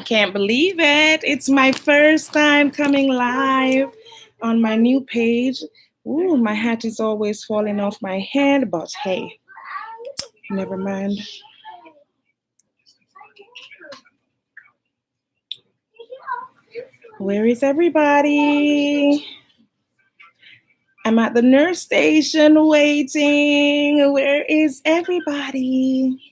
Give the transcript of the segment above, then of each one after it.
can't believe it. It's my first time coming live on my new page. Ooh, my hat is always falling off my head, but hey, never mind. Where is everybody? I'm at the nurse station waiting. Where is everybody?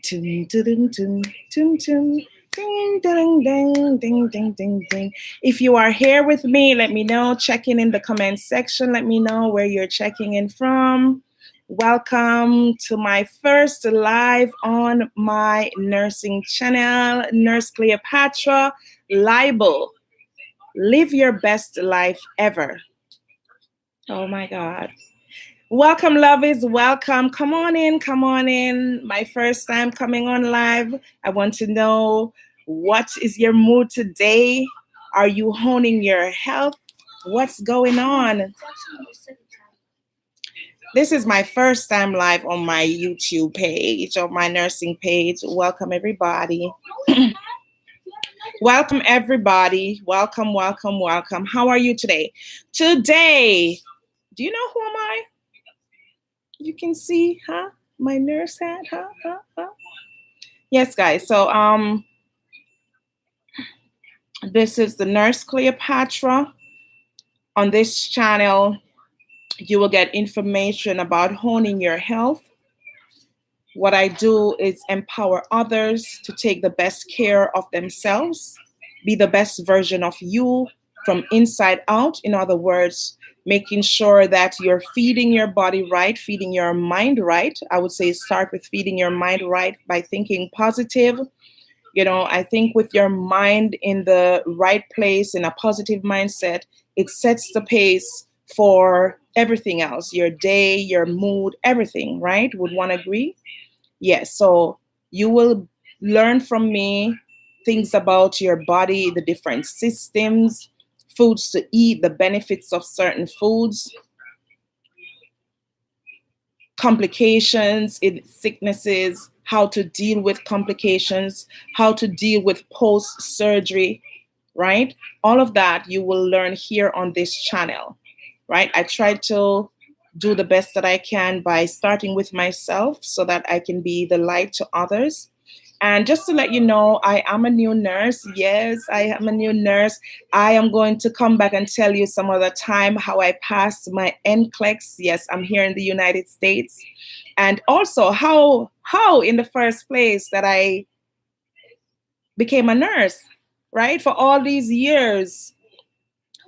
Tum, tum, tum, tum, tum. Ding, ding, ding, ding, ding, ding, ding. If you are here with me, let me know. Check in the comment section. Let me know where you're checking in from. Welcome to my first live on my nursing channel, Nurse Cleopatra Libel. Live your best life ever. Oh my God. Welcome, lovies. Welcome. Come on in. Come on in. My first time coming on live. I want to know, what is your mood today? Are you honing your health? What's going on? This is my first time live on my YouTube page, on my nursing page. Welcome, everybody. Welcome, everybody. Welcome, welcome, welcome. How are you today? Today, do you know who am I? You can see, huh? My nurse hat, huh? Yes, guys. So, this is the Nurse Cleopatra. On this channel, you will get information about honing your health. What I do is empower others to take the best care of themselves, be the best version of you from inside out. In other words, making sure that you're feeding your body right, feeding your mind right. I would say start with feeding your mind right by thinking positive. You know, I think with your mind in the right place, in a positive mindset, it sets the pace for everything else, your day, your mood, everything, right? Would one agree? Yes. So you will learn from me things about your body, the different systems, foods to eat, the benefits of certain foods, complications in sicknesses, how to deal with complications, how to deal with post-surgery, right? All of that you will learn here on this channel, right? I try to do the best that I can by starting with myself so that I can be the light to others. And just to let you know, I am a new nurse. Yes, I am a new nurse. I am going to come back and tell you some other time how I passed my NCLEX. Yes, I'm here in the United States. And also how in the first place that I became a nurse, right? For all these years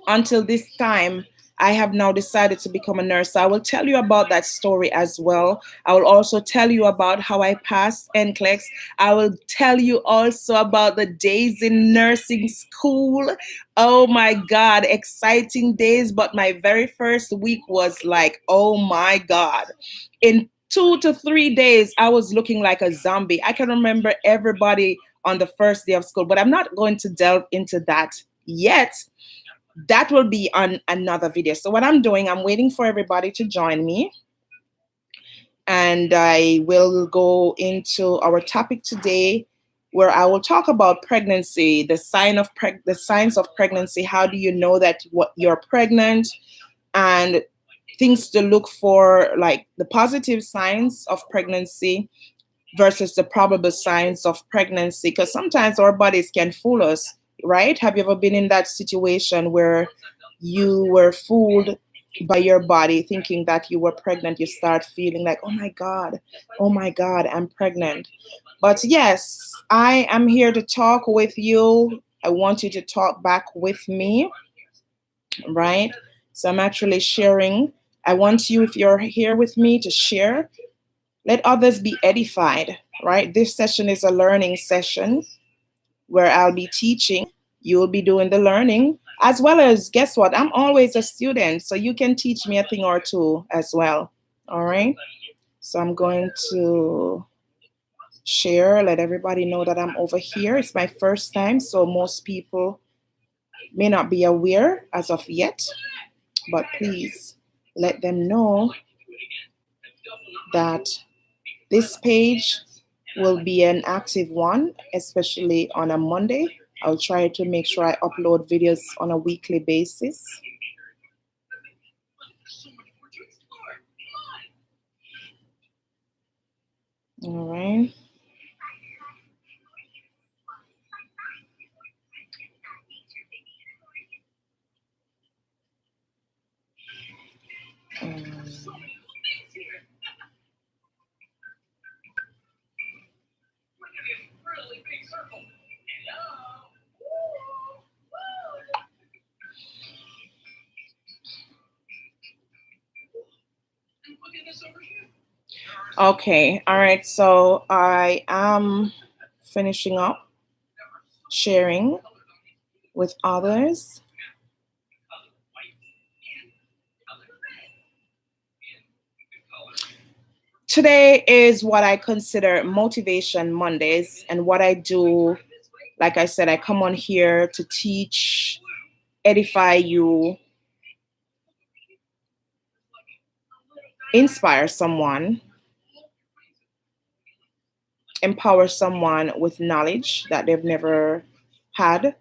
until this time, I have now decided to become a nurse. So I will tell you about that story as well. I will also tell you about how I passed NCLEX. I will tell you also about the days in nursing school. Oh my God, exciting days. But my very first week was like, oh my God. In 2 to 3 days, I was looking like a zombie. I can remember everybody on the first day of school, but I'm not going to delve into that yet. That will be on another video. So what I'm doing, I'm waiting for everybody to join me. And I will go into our topic today, where I will talk about pregnancy, the signs of pregnancy. How do you know that you're pregnant? And things to look for, like the positive signs of pregnancy versus the probable signs of pregnancy. Because sometimes our bodies can fool us. Right? Have you ever been in that situation where you were fooled by your body thinking that you were pregnant? You start feeling like, oh my God, I'm pregnant. But yes, I am here to talk with you. I want you to talk back with me, right? So I'm actually sharing. I want you, if you're here with me, to share. Let others be edified, right? This session is a learning session where I'll be teaching, you'll be doing the learning, as well as, guess what? I'm always a student, so you can teach me a thing or two as well, all right? So I'm going to share, let everybody know that I'm over here. It's my first time, so most people may not be aware as of yet, but please let them know that this page will be an active one, especially on a Monday. I'll try to make sure I upload videos on a weekly basis. All right. Um, okay. All right. So I am finishing up sharing with others. Today is what I consider Motivation Mondays. And what I do, like I said, I come on here to teach, edify you, inspire someone, empower someone with knowledge that they've never had,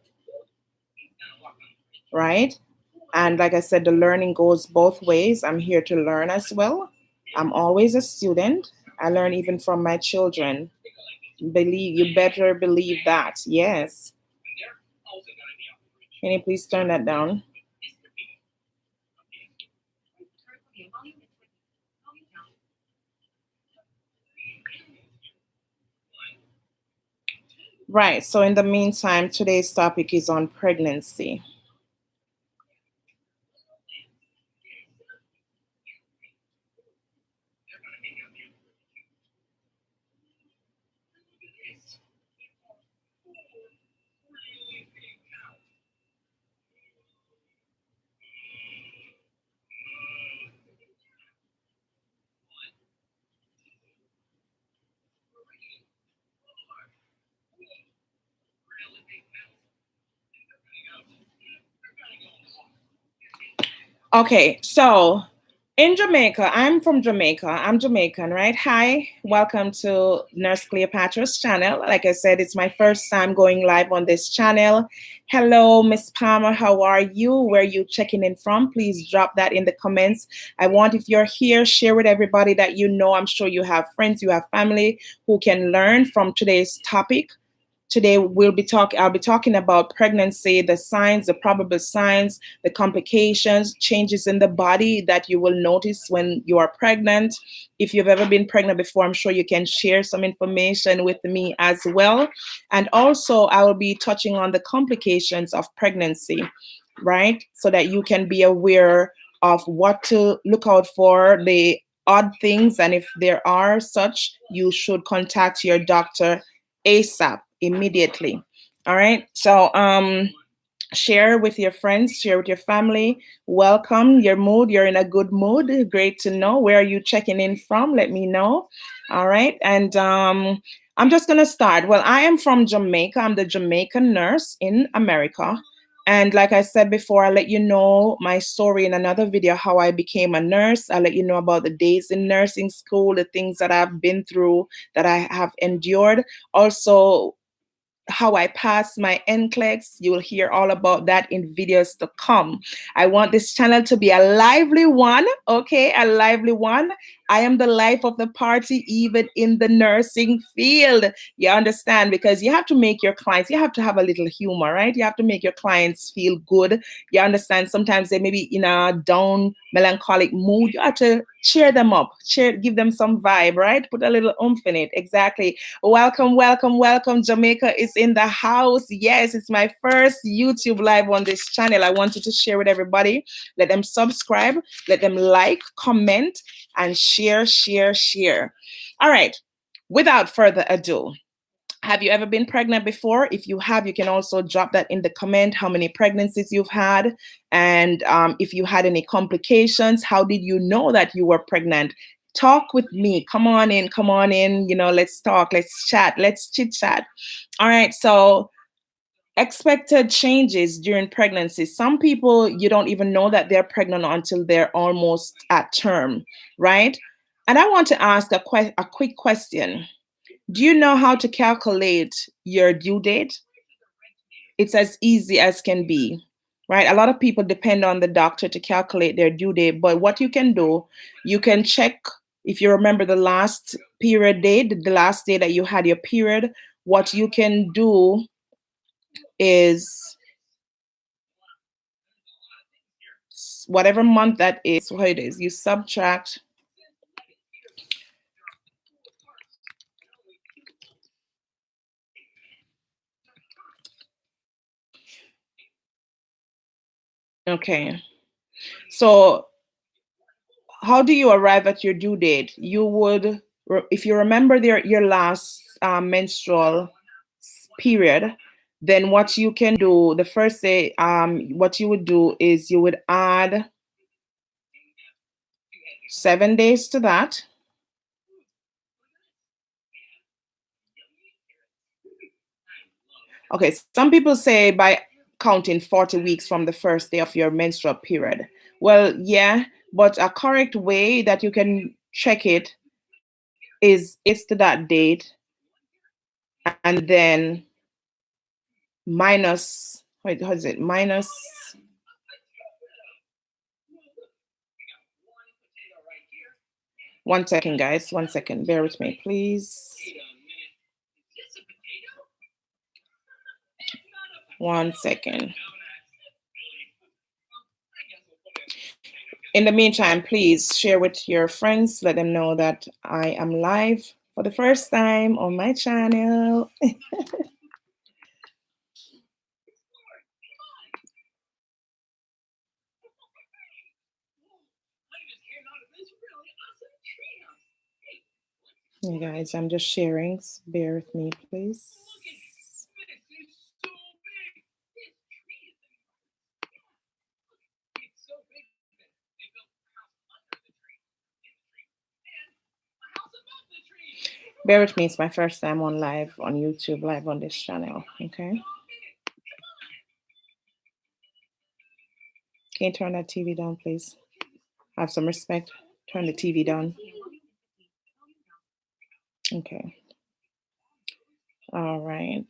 right? And like I said, the learning goes both ways. I'm here to learn as well. I'm always a student. I learn even from my children. You better believe that. Yes. Can you please turn that down? Right. So in the meantime, today's topic is on pregnancy. Okay, so in Jamaica, I'm from Jamaica. I'm Jamaican, right? Hi, welcome to Nurse Cleopatra's channel. Like I said, it's my first time going live on this channel. Hello, Miss Palmer. How are you? Where are you checking in from? Please drop that in the comments. I want, if you're here, share with everybody that you know. I'm sure you have friends, you have family who can learn from today's topic. Today I'll be talking about pregnancy, the signs, the probable signs, the complications, changes in the body that you will notice when you are pregnant. If you've ever been pregnant before, I'm sure you can share some information with me as well. And also I will be touching on the complications of pregnancy, right? So that you can be aware of what to look out for, the odd things, and if there are such, you should contact your doctor ASAP, immediately. All right. So share with your friends, share with your family. Welcome your mood. You're in a good mood. Great to know. Where are you checking in from? Let me know. All right. And I'm just gonna start. Well, I am from Jamaica. I'm the Jamaican nurse in America. And like I said before, I'll let you know my story in another video, how I became a nurse. I'll let you know about the days in nursing school, the things that I've been through, that I have endured. Also, how I pass my NCLEX. You will hear all about that in videos to come. I want this channel to be a lively one, okay? A lively one. I am the life of the party, even in the nursing field. You understand? Because you have to make your clients, you have to have a little humor, right? You have to make your clients feel good. You understand? Sometimes they may be in a down, melancholic mood. You have to cheer them up, give them some vibe, right? Put a little oomph in it. Exactly. Welcome, welcome, welcome. Jamaica is in the house. Yes, it's my first YouTube live on this channel. I wanted to share with everybody. Let them subscribe, let them like, comment, and share, share, share. All right. Without further ado, have you ever been pregnant before? If you have, you can also drop that in the comment, how many pregnancies you've had. And if you had any complications, how did you know that you were pregnant? Talk with me. Come on in, come on in. You know, let's talk, let's chat, let's chit chat. All right. So expected changes during pregnancy. Some people, you don't even know that they're pregnant until they're almost at term, right? And I want to ask a quick question. Do you know how to calculate your due date? It's as easy as can be, right? A lot of people depend on the doctor to calculate their due date, but what you can do, you can check if you remember the last period date, the last day that you had your period. What you can do is whatever month that is, what it is, you subtract. Okay. So how do you arrive at your due date? You would, if you remember your last menstrual period, then what you can do, the first day, what you would do is you would add 7 days to that. Okay, some people say by counting 40 weeks from the first day of your menstrual period. Well, yeah, but a correct way that you can check it is to that date and then minus, wait, how is it? Minus, 1 second, guys. 1 second. Bear with me, please. 1 second. In the meantime, please share with your friends. Let them know that I am live for the first time on my channel. Hey guys, I'm just sharing. Bear with me, please. Bear with me, it's my first time on live on YouTube, live on this channel. Okay. Can you turn that TV down, please? Have some respect. Turn the TV down. Okay. All right.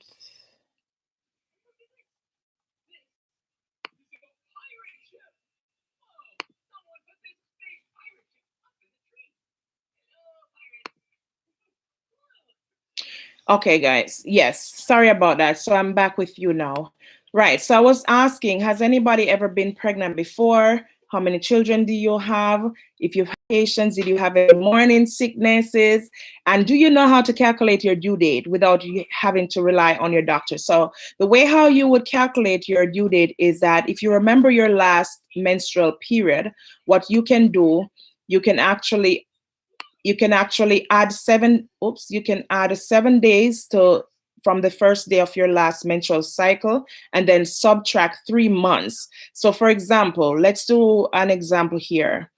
Okay, guys. Yes, sorry about that. So I'm back with you now. Right. So I was asking, has anybody ever been pregnant before? How many children do you have? If you've had patients, did you have any morning sicknesses? And do you know how to calculate your due date without you having to rely on your doctor? So the way how you would calculate your due date is that if you remember your last menstrual period, what you can do, you can actually add you can add 7 days to from the first day of your last menstrual cycle and then subtract 3 months. So for example, let's do an example here.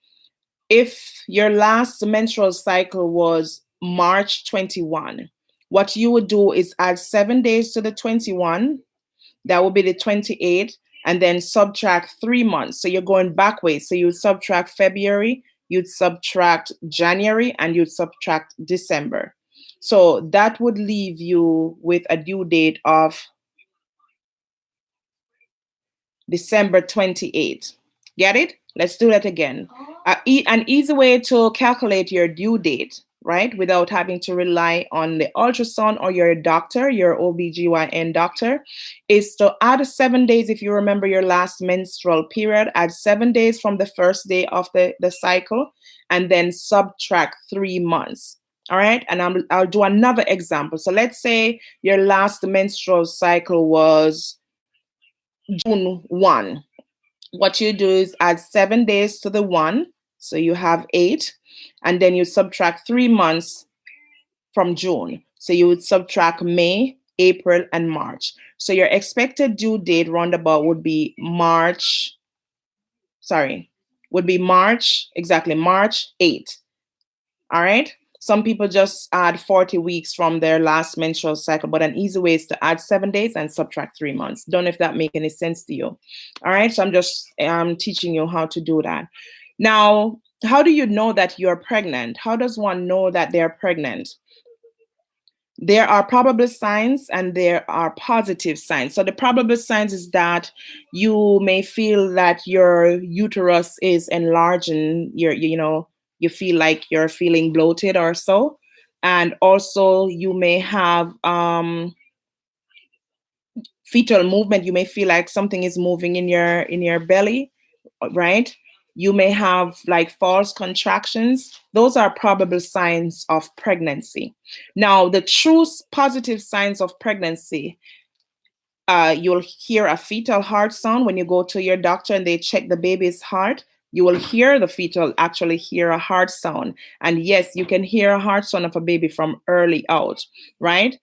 If your last menstrual cycle was March 21, what you would do is add 7 days to the 21. That would be the 28, and then subtract 3 months. So you're going backwards. So you subtract February, you'd subtract January, and you'd subtract December. So that would leave you with a due date of December 28. Get it? Let's do that again. An easy way to calculate your due date, right, without having to rely on the ultrasound or your doctor, your OBGYN doctor, is to add 7 days. If you remember your last menstrual period, add 7 days from the first day of the cycle, and then subtract 3 months. All right. And I'll do another example. So let's say your last menstrual cycle was June 1. What you do is add 7 days to the 1, so you have 8, and then you subtract 3 months from June. So you would subtract May, April, and March. So your expected due date roundabout would be March, exactly March 8. All right. Some people just add 40 weeks from their last menstrual cycle, but an easy way is to add 7 days and subtract 3 months. Don't know if that makes any sense to you. All right. So I'm just teaching you how to do that. Now, how do you know that you're pregnant? How does one know that they're pregnant? There are probable signs and there are positive signs. So the probable signs is that you may feel that your uterus is enlarging, you feel like you're feeling bloated or so. And also you may have fetal movement. You may feel like something is moving in your belly, right? You may have like false contractions. Those are probable signs of pregnancy. Now, the true positive signs of pregnancy, you'll hear a fetal heart sound when you go to your doctor and they check the baby's heart. You will hear the fetal actually hear a heart sound. And yes, you can hear a heart sound of a baby from early out, right?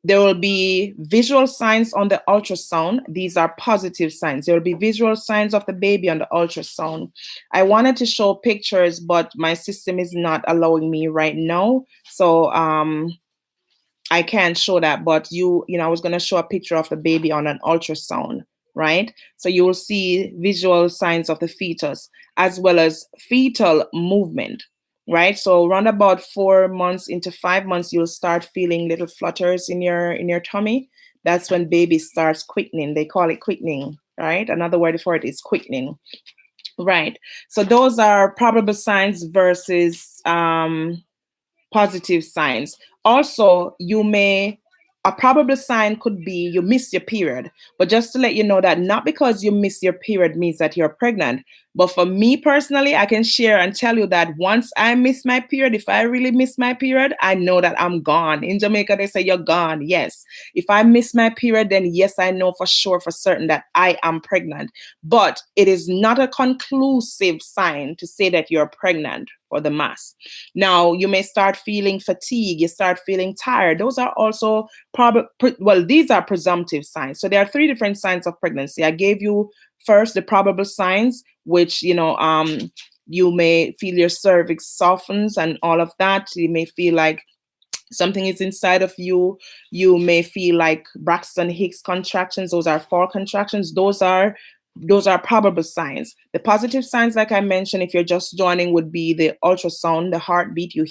There will be visual signs on the ultrasound. These are positive signs. There will be visual signs of the baby on the ultrasound. I wanted to show pictures, but my system is not allowing me right now. So I can't show that, but I was going to show a picture of the baby on an ultrasound, right? So you will see visual signs of the fetus as well as fetal movement, right? So around about 4 months into 5 months, you'll start feeling little flutters in your tummy. That's when baby starts quickening. They call it quickening, right? Another word for it is quickening, right? So those are probable signs versus positive signs. Also, a probable sign could be you miss your period. But just to let you know that not because you miss your period means that you're pregnant. But for me personally, I can share and tell you that once I miss my period, if I really miss my period, I know that I'm gone. In Jamaica, they say you're gone. Yes. If I miss my period, then yes, I know for sure, for certain that I am pregnant. But it is not a conclusive sign to say that you're pregnant for the mass. Now, you may start feeling fatigue, you start feeling tired. Those are also these are presumptive signs. So there are three different signs of pregnancy. I gave you first the probable signs, which you may feel your cervix softens and all of that. You may feel like something is inside of you. You may feel like Braxton Hicks contractions. Those are fall contractions. Those are probable signs. The positive signs, like I mentioned, if you're just joining, would be the ultrasound, the heartbeat. You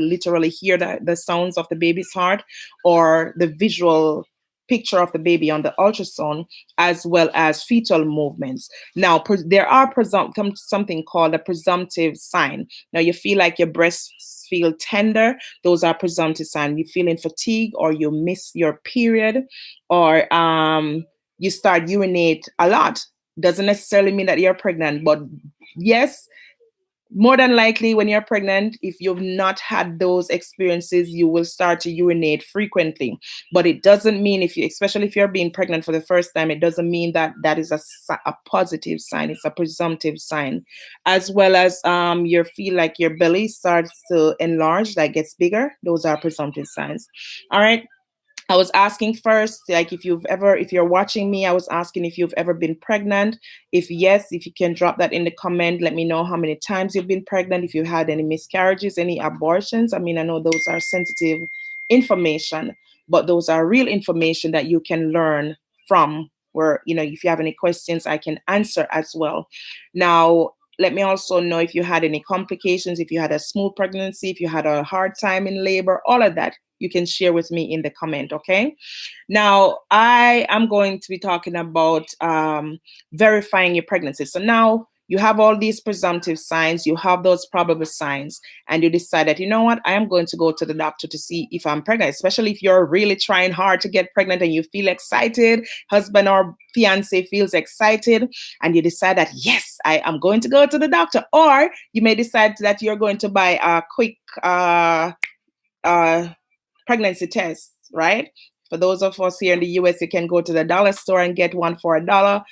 literally hear the sounds of the baby's heart, or the visual picture of the baby on the ultrasound, as well as fetal movements. Now, there are something called a presumptive sign. Now, you feel like your breasts feel tender. Those are presumptive signs. You feel in fatigue, or you miss your period, or you start urinate a lot. Doesn't necessarily mean that you're pregnant, but yes, more than likely when you're pregnant, if you've not had those experiences, you will start to urinate frequently. But it doesn't mean, especially if you're being pregnant for the first time, it doesn't mean that that is a positive sign. It's a presumptive sign. As well as you feel like your belly starts to enlarge, like gets bigger. Those are presumptive signs. All right. I was asking first, like if you're watching me, I was asking if you've ever been pregnant. If yes, if you can drop that in the comment, let me know how many times you've been pregnant, if you had any miscarriages, any abortions. I mean, I know those are sensitive information, but those are real information that you can learn from, where, if you have any questions, I can answer as well. Now, let me also know if you had any complications, if you had a smooth pregnancy, if you had a hard time in labor, all of that you can share with me in the comment, okay? Now, I am going to be talking about verifying your pregnancy. So now you have all these presumptive signs, you have those probable signs, and you decide that, you know what, I am going to go to the doctor to see if I'm pregnant, especially if you're really trying hard to get pregnant and you feel excited, husband or fiance feels excited, and you decide that, yes, I am going to go to the doctor. Or you may decide that you're going to buy a quick pregnancy test, right? For those of us here in the US, you can go to the dollar store and get one for $1.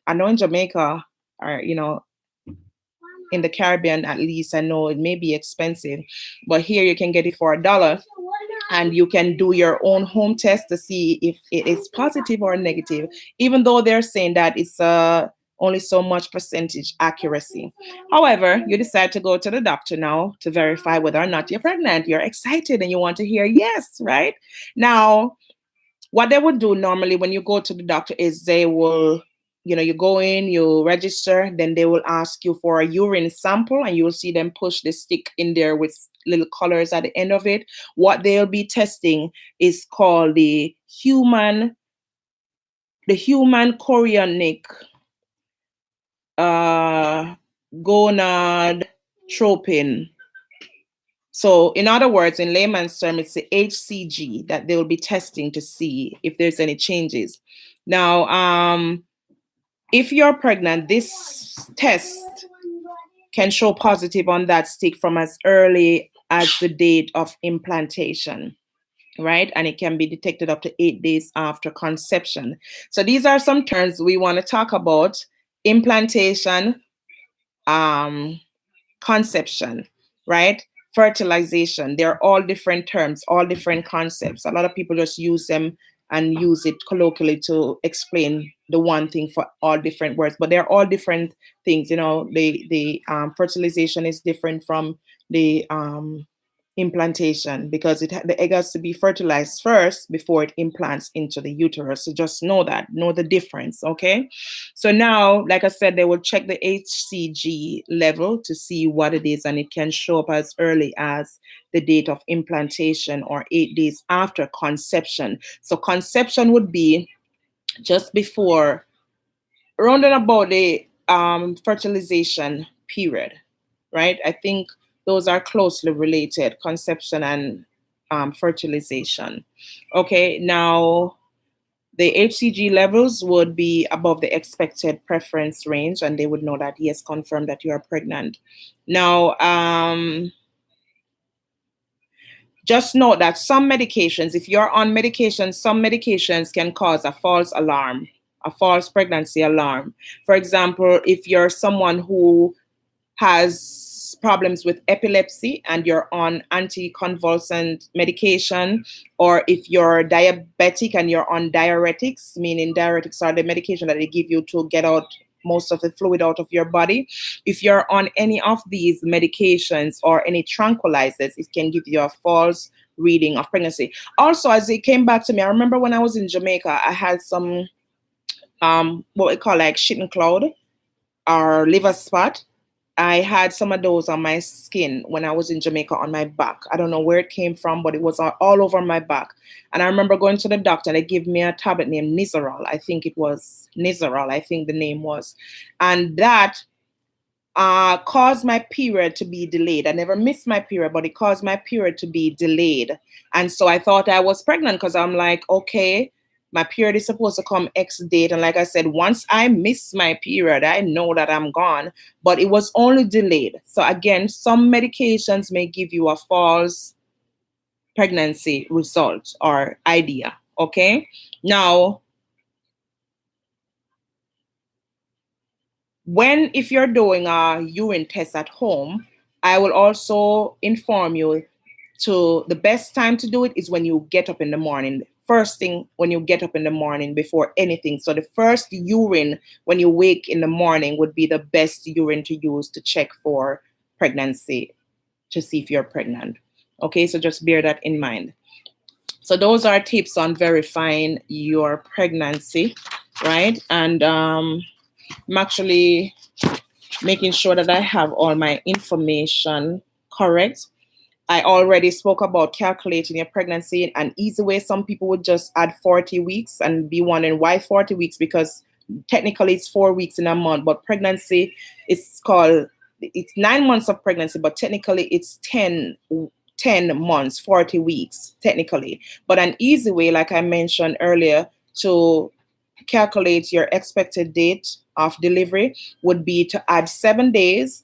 I know in Jamaica, or in the Caribbean, at least, I know it may be expensive, but here you can get it for $1, and you can do your own home test to see if it is positive or negative, even though they're saying that it's only so much percentage accuracy. However, you decide to go to the doctor now to verify whether or not you're pregnant. You're excited and you want to hear yes, right? Now, what they would do normally when you go to the doctor is they will you go in, you register, then they will ask you for a urine sample, and you will see them push the stick in there with little colors at the end of it. What they'll be testing is called the human chorionic gonadotropin. So, in other words, in layman's terms, it's the HCG that they will be testing to see if there's any changes. Now, if you're pregnant, this test can show positive on that stick from as early as the date of implantation, right? And it can be detected up to 8 days after conception. So these are some terms we want to talk about: implantation, conception, right? Fertilization. They're all different terms, all different concepts. A lot of people just use them and use it colloquially to explain the one thing for all different words, but they're all different things. The fertilization is different from the implantation, because the egg has to be fertilized first before it implants into the uterus. So just know the difference. Okay. So now, like I said, they will check the HCG level to see what it is, and it can show up as early as the date of implantation or 8 days after conception. So conception would be just before, around and about the fertilization period, right? I think those are closely related, conception and fertilization. Okay, now the HCG levels would be above the expected preference range, and they would know that, yes, confirm that you are pregnant. Now, just note that some medications, if you're on medication, some medications can cause a false alarm, a false pregnancy alarm. For example, if you're someone who has problems with epilepsy and you're on anticonvulsant medication, or if you're diabetic and you're on diuretics, meaning diuretics are the medication that they give you to get out most of the fluid out of your body. If you're on any of these medications or any tranquilizers, it can give you a false reading of pregnancy. Also, as it came back to me, I remember when I was in Jamaica, I had some what we call like shitting cloud or liver spot. I had some of those on my skin when I was in Jamaica, on my back. I don't know where it came from, but it was all over my back. And I remember going to the doctor, and they gave me a tablet named Nizoral. I think it was Nizoral, I think the name was. And that caused my period to be delayed. I never missed my period, but it caused my period to be delayed. And so I thought I was pregnant, because I'm like, okay, my period is supposed to come X date. And like I said, once I miss my period, I know that I'm gone, but it was only delayed. So again, some medications may give you a false pregnancy result or idea. Okay. Now, if you're doing a urine test at home, I will also inform you to the best time to do it is when you get up in the morning. First thing when you get up in the morning before anything. So the first urine when you wake in the morning would be the best urine to use to check for pregnancy, to see if you're pregnant. Okay, so just bear that in mind. So those are tips on verifying your pregnancy, right? And I'm actually making sure that I have all my information correct. I already spoke about calculating your pregnancy in an easy way. Some people would just add 40 weeks and be wondering why 40 weeks, because technically it's 4 weeks in a month, but pregnancy it's 9 months of pregnancy, but technically it's 10 months, 40 weeks, technically. But an easy way, like I mentioned earlier, to calculate your expected date of delivery would be to add 7 days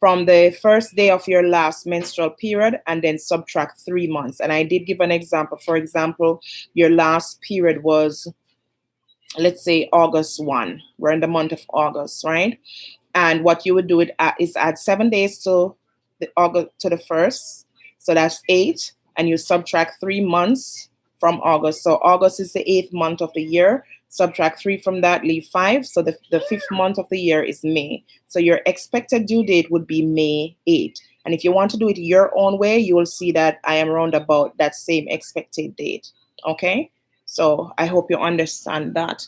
from the first day of your last menstrual period and then subtract 3 months. And I did give an example. For example, your last period was, let's say, August 1. We're in the month of August, right? And what you would do is add 7 days to the first. So that's 8. And you subtract 3 months from August. So August is the 8th month of the year. Subtract 3 from that, leave 5. So the 5th month of the year is May. So your expected due date would be May 8. And if you want to do it your own way, you will see that I am around about that same expected date. Okay? So I hope you understand that.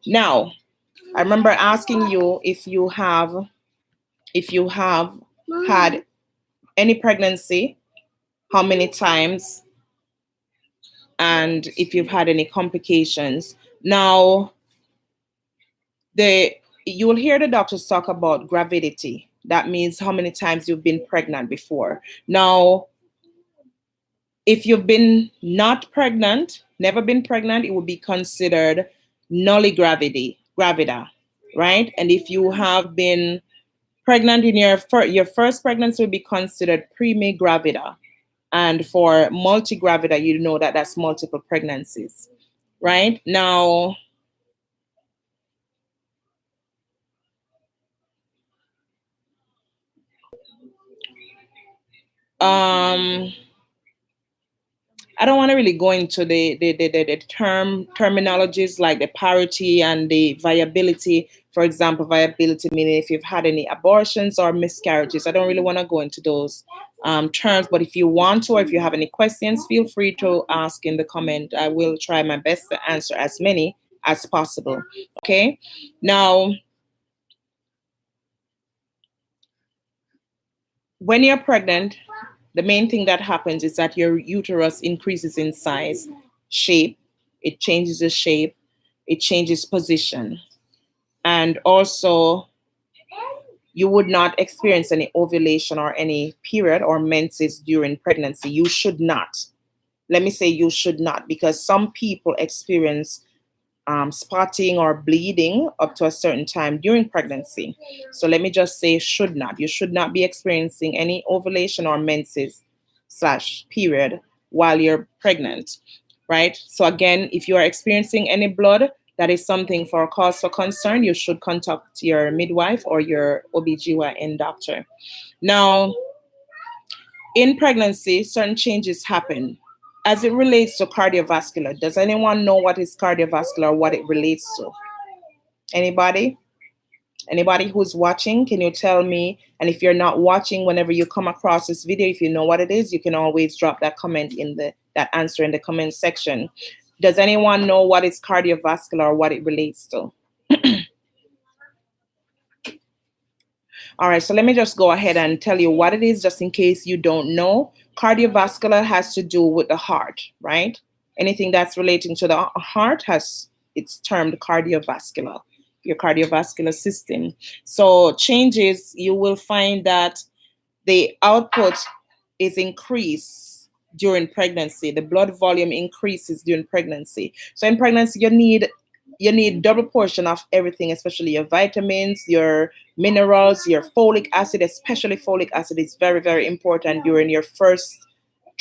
Now, I remember asking you if you have had any pregnancy, how many times, and if you've had any complications. Now, you will hear the doctors talk about gravidity. That means how many times you've been pregnant before. Now, if you've been not pregnant, never been pregnant, it would be considered gravida, right? And if you have been pregnant in your first pregnancy, would be considered gravida. And for multigravida, you know that that's multiple pregnancies, right? Now, um, I don't want to really go into the terminologies like the parity and the viability. For example, viability meaning if you've had any abortions or miscarriages. I don't really want to go into those terms, but if you want to, or if you have any questions, feel free to ask in the comment. I will try my best to answer as many as possible. Okay. Now, when you're pregnant, the main thing that happens is that your uterus increases in size, shape, it changes the shape, it changes position. And also, you would not experience any ovulation or any period or menses during pregnancy. You should not. Let me say you should not, because some people experience spotting or bleeding up to a certain time during pregnancy. So let me just say should not. You should not be experiencing any ovulation or menses slash period while you're pregnant, right? So again, if you are experiencing any blood, that is something for a cause for concern. You should contact your midwife or your OBGYN doctor. Now, in pregnancy, certain changes happen as it relates to cardiovascular. Does anyone know what is cardiovascular, what it relates to? Anybody? Anybody who's watching, can you tell me? And if you're not watching, whenever you come across this video, if you know what it is, you can always drop that comment in that answer in the comment section. Does anyone know what is cardiovascular or what it relates to? All right, so let me just go ahead and tell you what it is, just in case you don't know. Cardiovascular has to do with the heart, right? Anything that's relating to the heart it's termed cardiovascular, your cardiovascular system. So changes, you will find that the output is increased during pregnancy. The blood volume increases during pregnancy. So in pregnancy, you need double portion of everything, especially your vitamins, your minerals, your folic acid, especially folic acid is very, very important during your first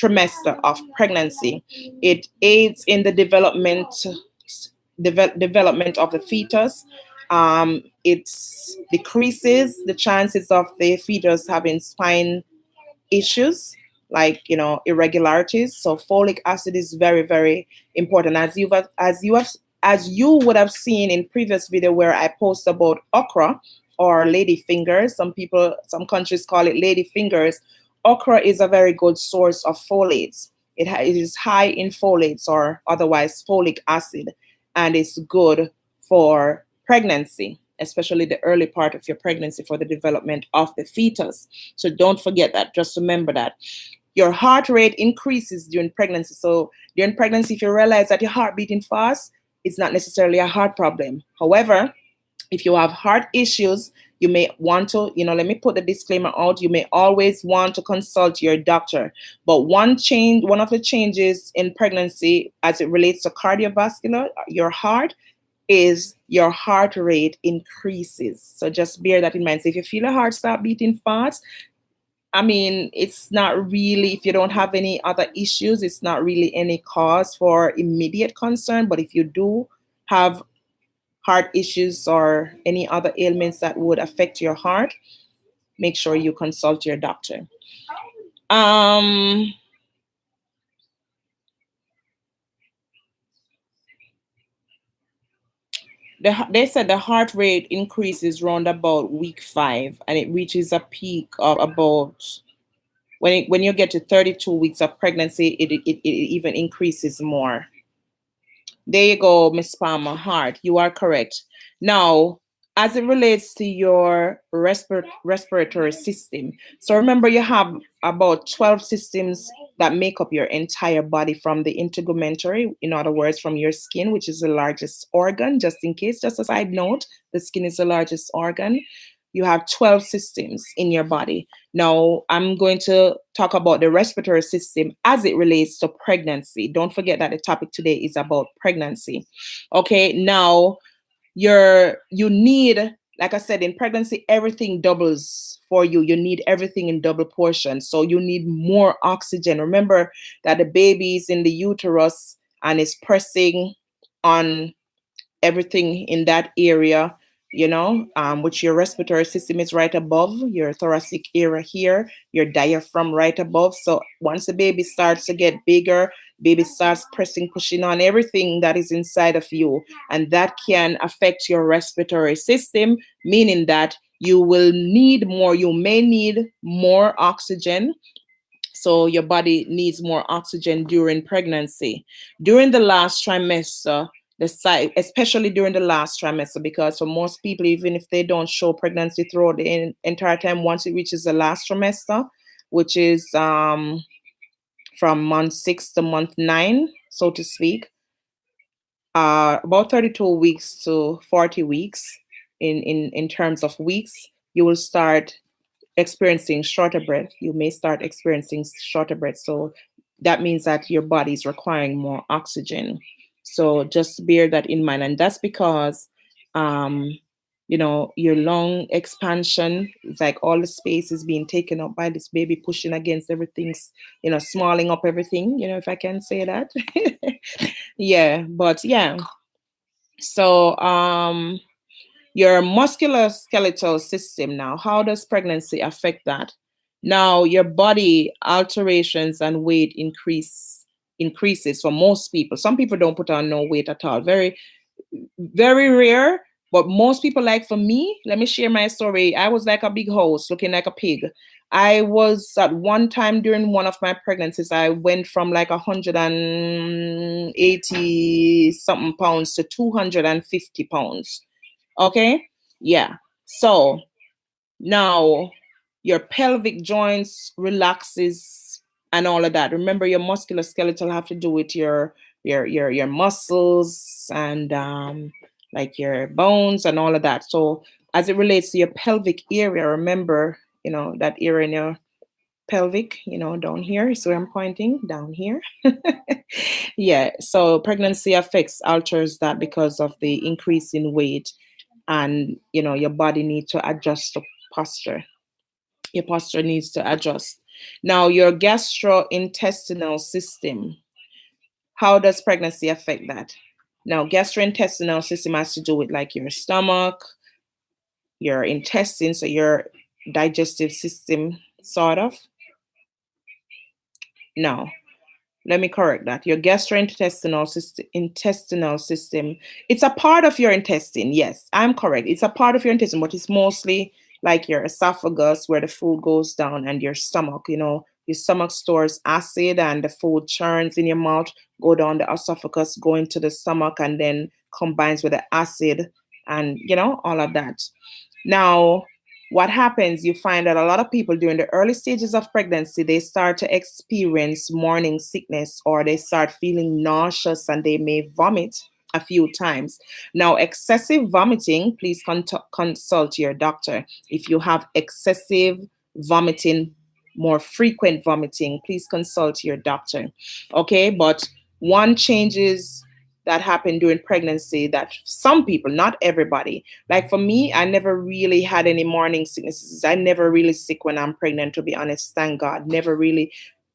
trimester of pregnancy. It aids in the development of the fetus. It decreases the chances of the fetus having spine issues like irregularities. So folic acid is very, very important, as you would have seen in previous video where I post about okra or lady fingers. Some countries call it lady fingers. Okra is a very good source of folates. It is high in folates, or otherwise folic acid, and it's good for pregnancy, especially the early part of your pregnancy, for the development of the fetus. So don't forget that. Just remember that. Your heart rate increases during pregnancy. So during pregnancy, if you realize that your heart beating fast, it's not necessarily a heart problem. However, if you have heart issues, you may want to, let me put the disclaimer out. You may always want to consult your doctor. But one of the changes in pregnancy as it relates to cardiovascular, your heart, is your heart rate increases. So just bear that in mind. So if you feel your heart start beating fast, it's not really, if you don't have any other issues, it's not really any cause for immediate concern. But if you do have heart issues or any other ailments that would affect your heart, make sure you consult your doctor. They said the heart rate increases around about week 5, and it reaches a peak of about, when you get to 32 weeks of pregnancy, it even increases more. There you go, Miss Palmer. Heart, you are correct. Now, as it relates to your respiratory system. So remember, you have about 12 systems that make up your entire body, from the integumentary, in other words, from your skin, which is the largest organ, just in case, just a side note, the skin is the largest organ. You have 12 systems in your body. Now, I'm going to talk about the respiratory system as it relates to pregnancy. Don't forget that the topic today is about pregnancy. Okay, now you need, like I said, in pregnancy everything doubles for you. You need everything in double portion, so you need more oxygen. Remember that the baby is in the uterus and is pressing on everything in that area, which your respiratory system is right above your thoracic area here, your diaphragm right above. So once the baby starts to get bigger, baby starts pressing, pushing on everything that is inside of you, and that can affect your respiratory system, meaning that you may need more oxygen. So your body needs more oxygen during pregnancy, during the last trimester, especially during the last trimester, because for most people, even if they don't show pregnancy throughout the entire time, once it reaches the last trimester, which is from month 6 to month 9, so to speak, about 32 weeks to 40 weeks in terms of weeks, you will start experiencing shorter breath. You may start experiencing shorter breath. So that means that your body is requiring more oxygen. So just bear that in mind. And that's because, your lung expansion is like all the space is being taken up by this baby pushing against everything's, smalling up everything, if I can say that. Yeah, but yeah. So, your musculoskeletal system now, how does pregnancy affect that? Now, your body alterations and weight increases for most people. Some people don't put on no weight at all. Very, very rare. But most people, like for me, let me share my story. I was like a big horse looking like a pig. I was at one time during one of my pregnancies, I went from like 180 something pounds to 250 pounds. Okay. Yeah. So now your pelvic joints relaxes and all of that. Remember, your musculoskeletal have to do with your muscles and like your bones and all of that. So as it relates to your pelvic area, remember, that area in your pelvic, down here is where I'm pointing, down here. Yeah. So pregnancy alters that because of the increase in weight, and your body needs to adjust to posture. Your posture needs to adjust. Now, your gastrointestinal system, how does pregnancy affect that? Now, gastrointestinal system has to do with like your stomach, your intestines, so your digestive system, sort of. Now, let me correct that. Your intestinal system, it's a part of your intestine. Yes, I'm correct. It's a part of your intestine, but it's mostly like your esophagus, where the food goes down, and your stomach. Your stomach stores acid, and the food churns in your mouth, go down the esophagus, go into the stomach, and then combines with the acid, and all of that. Now, what happens, you find that a lot of people during the early stages of pregnancy, they start to experience morning sickness, or they start feeling nauseous, and they may vomit a few times. Now, excessive vomiting, please consult your doctor. If you have excessive vomiting, more frequent vomiting, please consult your doctor. Okay, but one changes that happen during pregnancy that some people, not everybody, like for me, I never really had any morning sicknesses. I never really sick when I'm pregnant, to be honest. Thank God. Never really.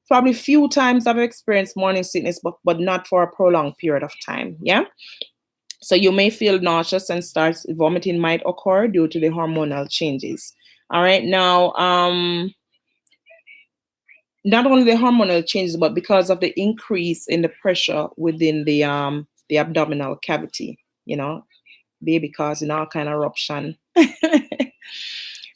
Probably few times I've experienced morning sickness, but not for a prolonged period of time. Yeah. So you may feel nauseous and start vomiting might occur due to the hormonal changes. All right. Now, not only the hormonal changes, but because of the increase in the pressure within the abdominal cavity, baby causing all kind of eruption.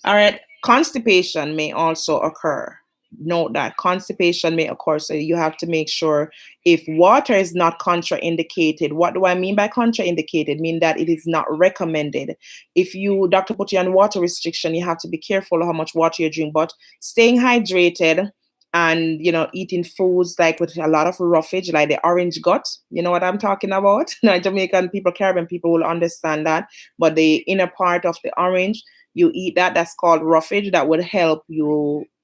All right. Constipation may also occur note that constipation may occur. So you have to make sure if water is not contraindicated. What do I mean by contraindicated? Mean that it is not recommended. If you doctor put you on water restriction, you have to be careful how much water you drink. But staying hydrated and eating foods like with a lot of roughage, like the orange gut, you know what I'm talking about. Now Jamaican people, Caribbean people will understand that. But the inner part of the orange, you eat that, that's called roughage. That would help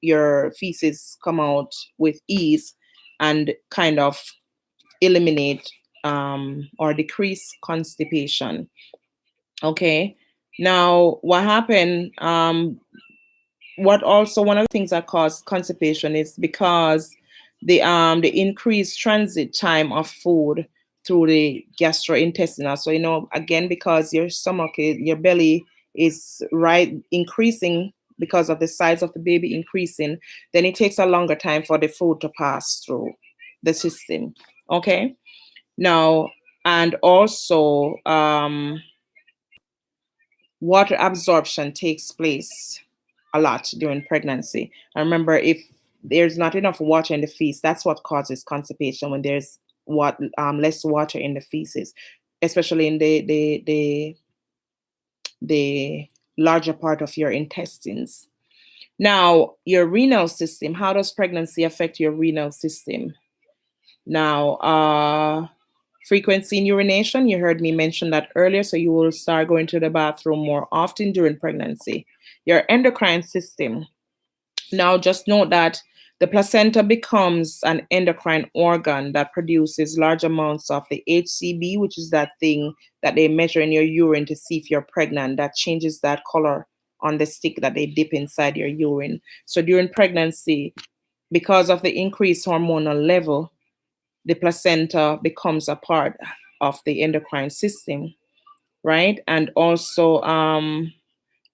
your feces come out with ease and kind of eliminate or decrease constipation. Okay, now what happened, what also one of the things that cause constipation is because the increased transit time of food through the gastrointestinal. So again, because your stomach, your belly is right increasing because of the size of the baby increasing, then it takes a longer time for the food to pass through the system. Okay, now, and also water absorption takes place a lot during pregnancy. I remember, if there's not enough water in the feces, that's what causes constipation, when there's less water in the feces, especially in the larger part of your intestines. Now, your renal system. How does pregnancy affect your renal system? Now, frequency in urination, you heard me mention that earlier, so you will start going to the bathroom more often during pregnancy. Your endocrine system. Now, just note that the placenta becomes an endocrine organ that produces large amounts of the HCG, which is that thing that they measure in your urine to see if you're pregnant, that changes that color on the stick that they dip inside your urine. So during pregnancy, because of the increased hormonal level, the placenta becomes a part of the endocrine system, right? And also,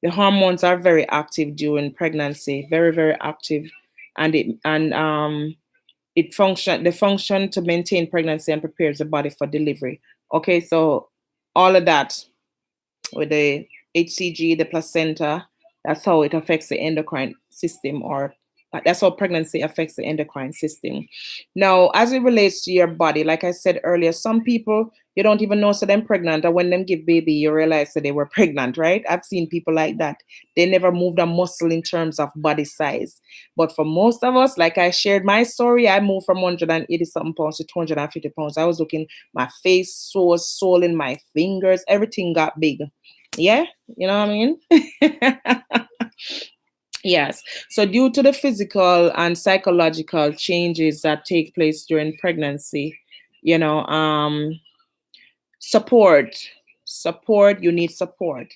the hormones are very active during pregnancy, very, very active, and they function to maintain pregnancy and prepares the body for delivery. Okay, so all of that with the HCG, the placenta, that's how it affects the endocrine system, or that's how pregnancy affects the endocrine system. Now, as it relates to your body, like I said earlier, some people, you don't even know so they're pregnant, and when them give baby, you realize that they were pregnant, right? I've seen people like that. They never moved a muscle in terms of body size. But for most of us, like I shared my story, I moved from 180 something pounds to 250 pounds. I was looking, my face sore, swollen, my fingers, everything got big. Yeah, you know what I mean? Yes. So, due to the physical and psychological changes that take place during pregnancy, you know, support, you need support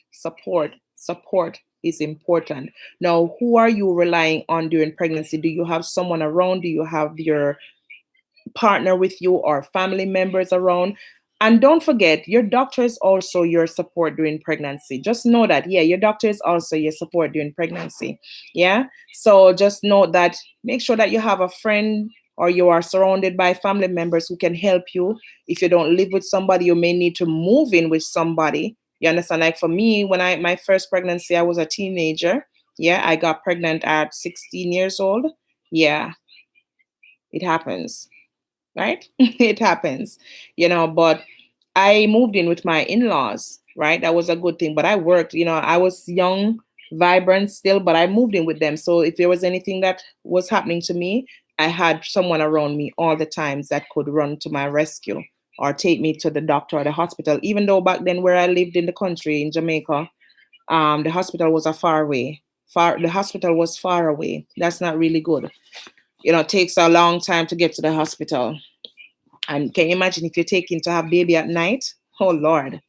is important. Now, who are you relying on during pregnancy? Do you have someone around? Do you have your partner with you or family members around? And don't forget, your doctor is also your support during pregnancy. Just know that, yeah, your doctor is also your support during pregnancy. Yeah. So just know that, make sure that you have a friend or you are surrounded by family members who can help you. If you don't live with somebody, you may need to move in with somebody. You understand? Like for me, when my first pregnancy, I was a teenager. Yeah. I got pregnant at 16 years old. Yeah. It happens, right? It happens, but I moved in with my in-laws, right? That was a good thing. But I worked, I was young, vibrant still, but I moved in with them. So if there was anything that was happening to me, I had someone around me all the times that could run to my rescue or take me to the doctor or the hospital. Even though back then where I lived in the country in Jamaica, the hospital was a far away. The hospital was far away. That's not really good. It takes a long time to get to the hospital. And can you imagine if you're taking to have baby at night? Oh Lord.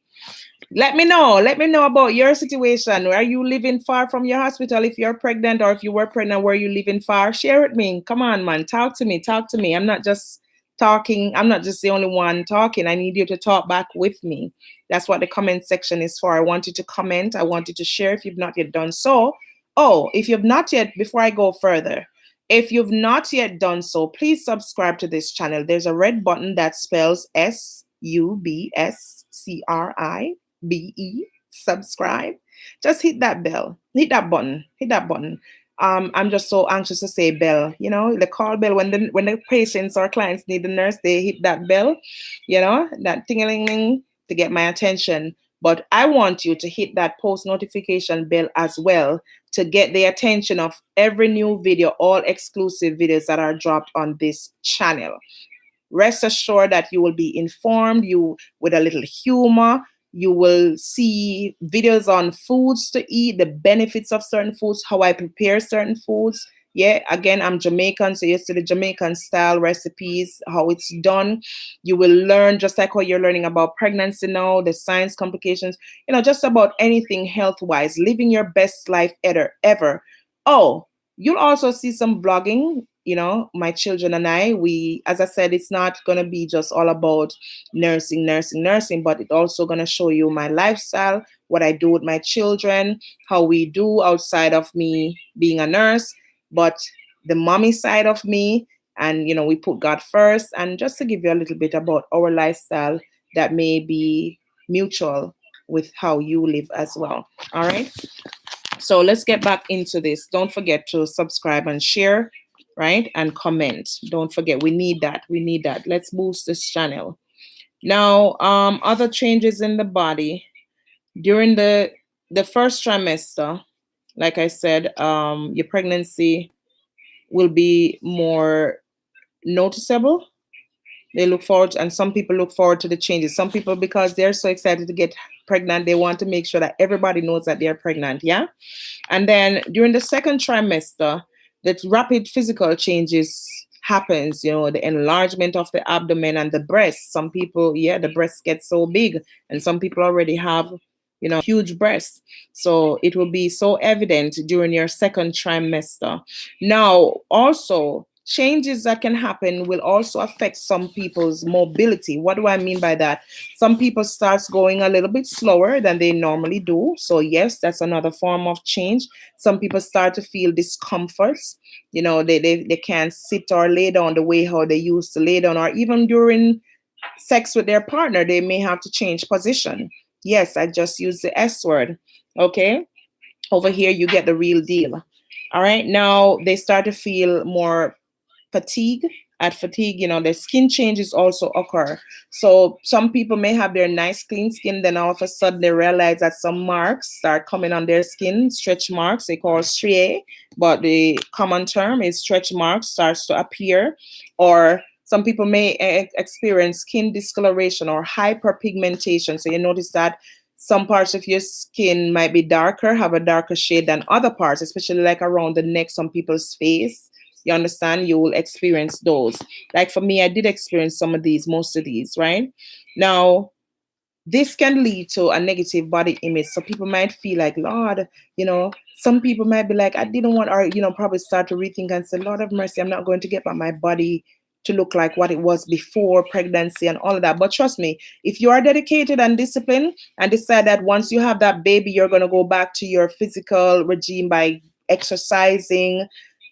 Let me know. Let me know about your situation. Are you living far from your hospital if you're pregnant, or if you were pregnant, were you living far? Share with me. Come on, man. Talk to me. Talk to me. I'm not just talking. I'm not just the only one talking. I need you to talk back with me. That's what the comment section is for. I want you to comment. I want you to share if you've not yet done so. Oh, if you've not yet, before I go further, if you've not yet done so, please subscribe to this channel. There's a red button that spells SUBSCRIBE, subscribe. Just hit that bell, hit that button, I'm just so anxious to say bell. The call bell when the patients or clients need the nurse, they hit that bell, that ting-a-ling-ling to get my attention. But I want you to hit that post notification bell as well to get the attention of every new video, all exclusive videos that are dropped on this channel. Rest assured that you will be informed, you with a little humor. You will see videos on foods to eat, the benefits of certain foods, how I prepare certain foods. Yeah, again, I'm Jamaican, so you see the Jamaican style recipes, how it's done. You will learn just like how you're learning about pregnancy now, the science complications, just about anything health wise, living your best life ever. Oh, you'll also see some vlogging. My children and I, as I said, it's not going to be just all about nursing, but it's also going to show you my lifestyle, what I do with my children, how we do outside of me being a nurse, but the mommy side of me. And, we put God first. And just to give you a little bit about our lifestyle that may be mutual with how you live as well. All right. So let's get back into this. Don't forget to subscribe and share, right? And comment. Don't forget, we need that. We need that. Let's boost this channel. Now, other changes in the body during the first trimester. Like I said, your pregnancy will be more noticeable. They look forward, and some people look forward to the changes. Some people, because they're so excited to get pregnant, they want to make sure that everybody knows that they're pregnant. Yeah. And then during the second trimester, the rapid physical changes happens, the enlargement of the abdomen and the breasts. Some people, the breasts get so big, and some people already have, huge breasts. So it will be so evident during your second trimester. Now, also, changes that can happen will also affect some people's mobility. What do I mean by that? Some people starts going a little bit slower than they normally do. So yes, that's another form of change. Some people start to feel discomforts. They can't sit or lay down the way how they used to lay down, or even during sex with their partner, they may have to change position. Yes, I just used the S word. Okay. Over here, you get the real deal. All right. Now they start to feel more fatigue. At fatigue, the skin changes also occur. So some people may have their nice clean skin, then all of a sudden they realize that some marks start coming on their skin, stretch marks, they call striae, but the common term is stretch marks starts to appear. Or some people may experience skin discoloration or hyperpigmentation. So you notice that some parts of your skin might be darker, have a darker shade than other parts, especially like around the neck, some people's face. You understand? You will experience those. Like for me, I did experience some of these, most of these, right? Now, this can lead to a negative body image. So people might feel like, Lord, some people might be like, I didn't want, or, probably start to rethink and say, Lord of mercy, I'm not going to get my body to look like what it was before pregnancy and all of that. But trust me, if you are dedicated and disciplined and decide that once you have that baby, you're going to go back to your physical regime by exercising,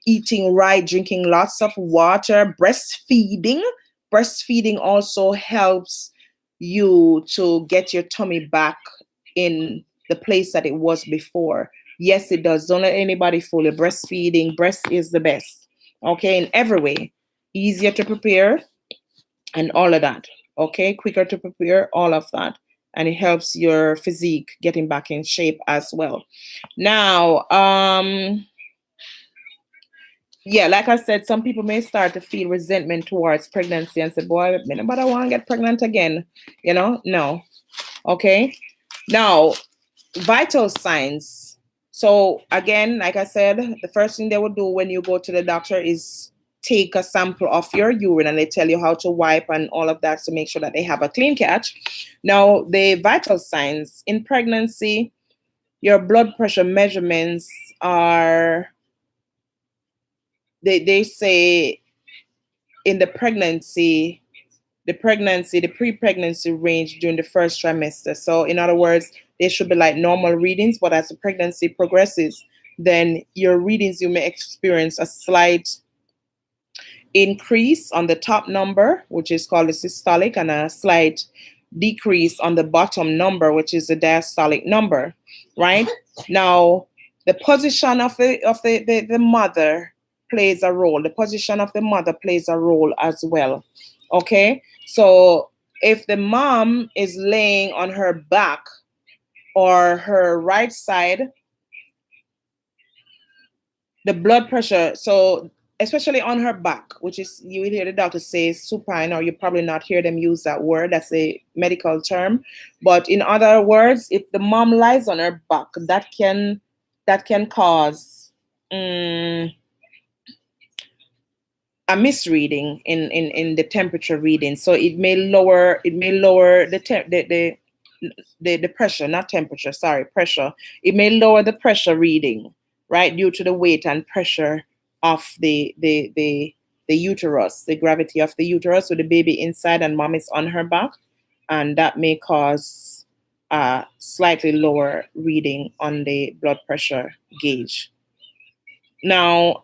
eating right, drinking lots of water, breastfeeding. Breastfeeding also helps you to get your tummy back in the place that it was before. Yes, it does. Don't let anybody fool you. Breastfeeding, breast is the best. Okay, in every way. Easier to prepare and all of that. Okay, quicker to prepare, all of that. And it helps your physique getting back in shape as well. Now, yeah, like I said, some people may start to feel resentment towards pregnancy and say, boy, nobody want to get pregnant again. No. Okay. Now, vital signs. So again, like I said, the first thing they would do when you go to the doctor is take a sample of your urine, and they tell you how to wipe and all of that to make sure that they have a clean catch. Now, the vital signs in pregnancy, your blood pressure measurements are, they say in the pre-pregnancy range during the first trimester. So in other words, they should be like normal readings, but as the pregnancy progresses, then your readings, you may experience a slight increase on the top number, which is called the systolic, and a slight decrease on the bottom number, which is the diastolic number, right? Now, The position of the mother plays a role. The position of the mother plays a role as well. Okay? So if the mom is laying on her back or her right side, the blood pressure, so especially on her back, which is, you will hear the doctor say supine, or you probably not hear them use that word. That's a medical term. But in other words, if the mom lies on her back, that can cause a misreading in the temperature reading. So it may lower the pressure, not temperature, sorry, pressure. It may lower the pressure reading, right, due to the weight and pressure of the uterus, the gravity of the uterus with the baby inside and mom is on her back, and that may cause a slightly lower reading on the blood pressure gauge. Now,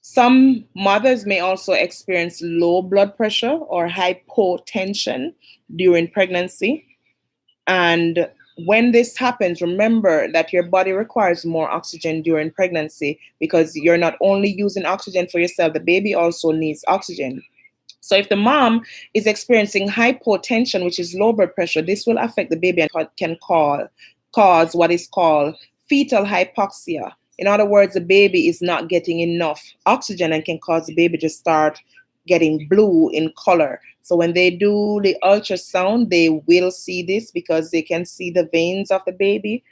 some mothers may also experience low blood pressure or hypotension during pregnancy. And when this happens, remember that your body requires more oxygen during pregnancy because you're not only using oxygen for yourself, the baby also needs oxygen. So if the mom is experiencing hypotension, which is low blood pressure, this will affect the baby and can cause what is called fetal hypoxia. In other words, the baby is not getting enough oxygen and can cause the baby to start getting blue in color. So when they do the ultrasound, they will see this because they can see the veins of the baby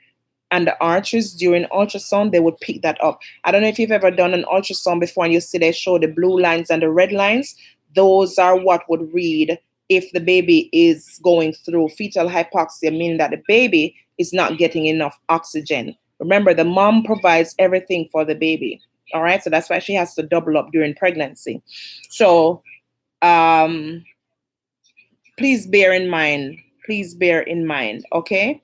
and the arches during ultrasound. They would pick that up. I don't know if you've ever done an ultrasound before and you see they show the blue lines and the red lines. Those are what would read if the baby is going through fetal hypoxia, meaning that the baby is not getting enough oxygen. Remember, the mom provides everything for the baby. All right, so that's why she has to double up during pregnancy. So please bear in mind. Please bear in mind. Okay.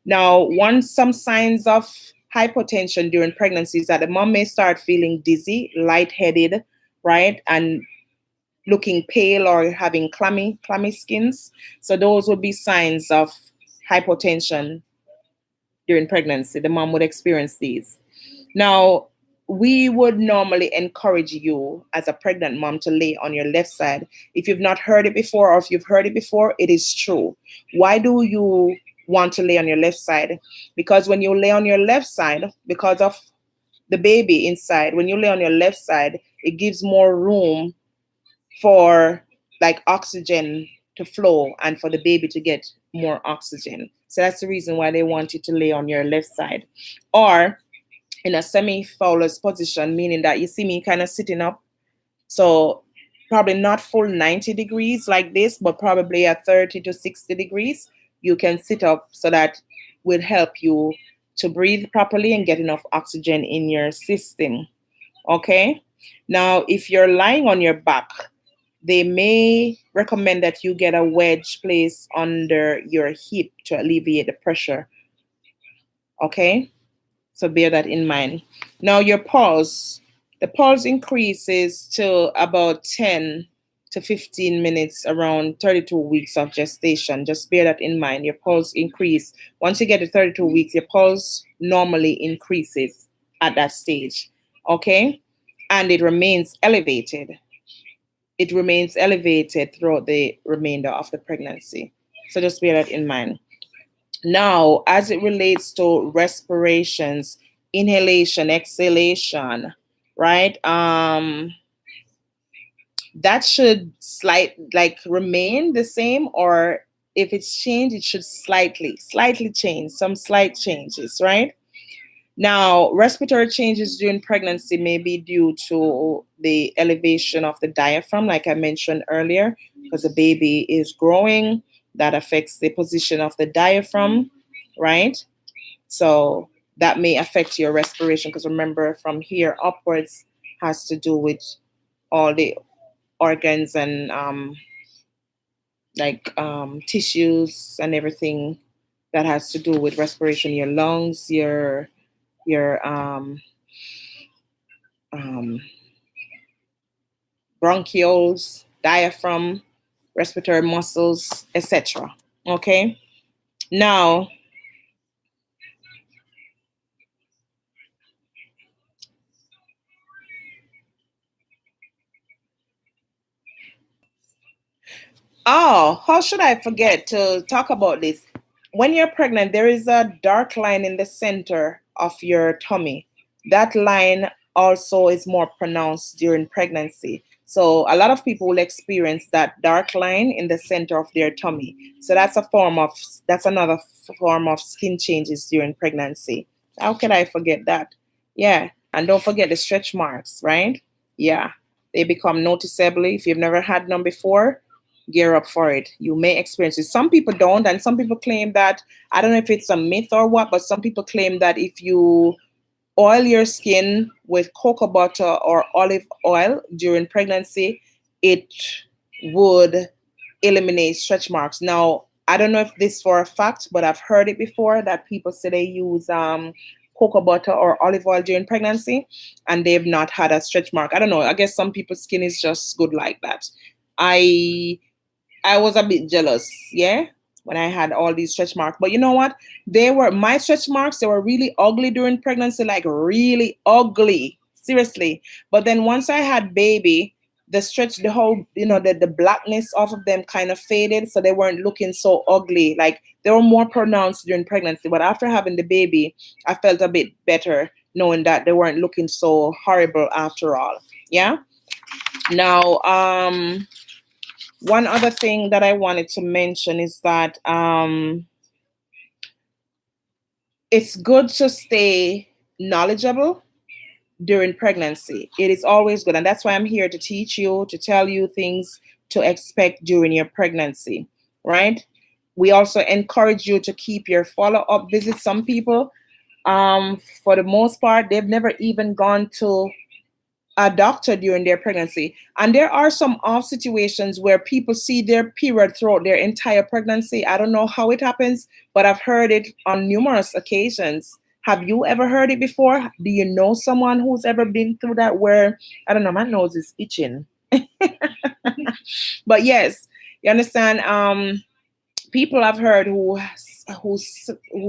Now, some signs of hypotension during pregnancy is that the mom may start feeling dizzy, lightheaded, right, and looking pale or having clammy skins. So those would be signs of hypotension during pregnancy. The mom would experience these. Now, we would normally encourage you as a pregnant mom to lay on your left side. If you've not heard it before, or if you've heard it before, it is true. Why do you want to lay on your left side? Because when you lay on your left side, because of the baby inside, when you lay on your left side, it gives more room for like oxygen to flow and for the baby to get more oxygen. So that's the reason why they want you to lay on your left side. Or in a semi-Fowler's position, meaning that you see me kind of sitting up. So probably not full 90 degrees like this, but probably at 30 to 60 degrees. You can sit up, so that will help you to breathe properly and get enough oxygen in your system. Okay? Now, if you're lying on your back, they may recommend that you get a wedge placed under your hip to alleviate the pressure. Okay? So bear that in mind. Now your pulse, the pulse increases to about 10 to 15 minutes around 32 weeks of gestation. Just bear that in mind. Your pulse increase. Once you get to 32 weeks, your pulse normally increases at that stage. Okay? And it remains elevated. It remains elevated throughout the remainder of the pregnancy. So just bear that in mind. Now, as it relates to respirations, inhalation, exhalation, right? That should remain the same, or if it's changed, it should slightly change, some slight changes, right? Now, respiratory changes during pregnancy may be due to the elevation of the diaphragm, like I mentioned earlier, because the baby is growing. That affects the position of the diaphragm, right? So that may affect your respiration, because remember, from here upwards has to do with all the organs and tissues and everything that has to do with respiration, your lungs, your bronchioles, diaphragm, respiratory muscles, etc. Okay. Now, Oh, how should I forget to talk about this? When you're pregnant, there is a dark line in the center of your tummy. That line also is more pronounced during pregnancy. So a lot of people will experience that dark line in the center of their tummy. So that's another form of skin changes during pregnancy. How can I forget that? Yeah, and don't forget the stretch marks, right? Yeah, they become noticeably if you've never had them before, gear up for it. You may experience it. Some people don't, and some people claim that, I don't know if it's a myth or what, but some people claim that if you oil your skin with cocoa butter or olive oil during pregnancy, it would eliminate stretch marks. Now, I don't know if this for a fact, but I've heard it before that people say they use cocoa butter or olive oil during pregnancy and they've not had a stretch mark. I don't know. I guess some people's skin is just good like that. I I was a bit jealous, yeah, when I had all these stretch marks. But you know what? They were my stretch marks, they were really ugly during pregnancy, like really ugly. Seriously. But then once I had baby, the whole, the blackness off of them kind of faded. So they weren't looking so ugly. Like they were more pronounced during pregnancy. But after having the baby, I felt a bit better knowing that they weren't looking so horrible after all. Yeah. Now, one other thing that I wanted to mention is that it's good to stay knowledgeable during pregnancy. It is always good. And that's why I'm here to teach you, to tell you things to expect during your pregnancy, right? We also encourage you to keep your follow up visits. Some people, for the most part, they've never even gone to a doctor during their pregnancy. And there are some off situations where people see their period throughout their entire pregnancy. I don't know how it happens, but I've heard it on numerous occasions. Have you ever heard it before? Do you know someone who's ever been through that where, I don't know, my nose is itching. But yes, you understand? People I've heard who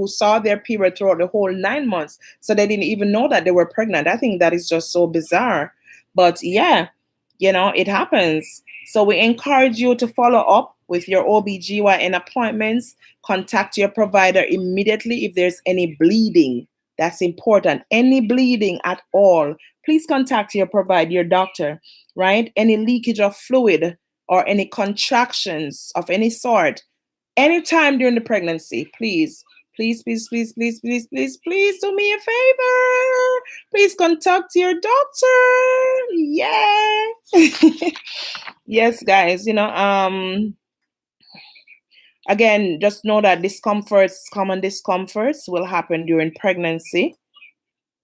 saw their period throughout the whole 9 months, so they didn't even know that they were pregnant. I think that is just so bizarre. But yeah, it happens. So we encourage you to follow up with your OBGYN appointments. Contact your provider immediately if there's any bleeding. That's important. Any bleeding at all, please contact your doctor, right? Any leakage of fluid or any contractions of any sort, anytime during the pregnancy, please, please, please, please, please, please, please, please do me a favor. Please contact your doctor. Yeah. Yes, guys, again, just know that common discomforts will happen during pregnancy.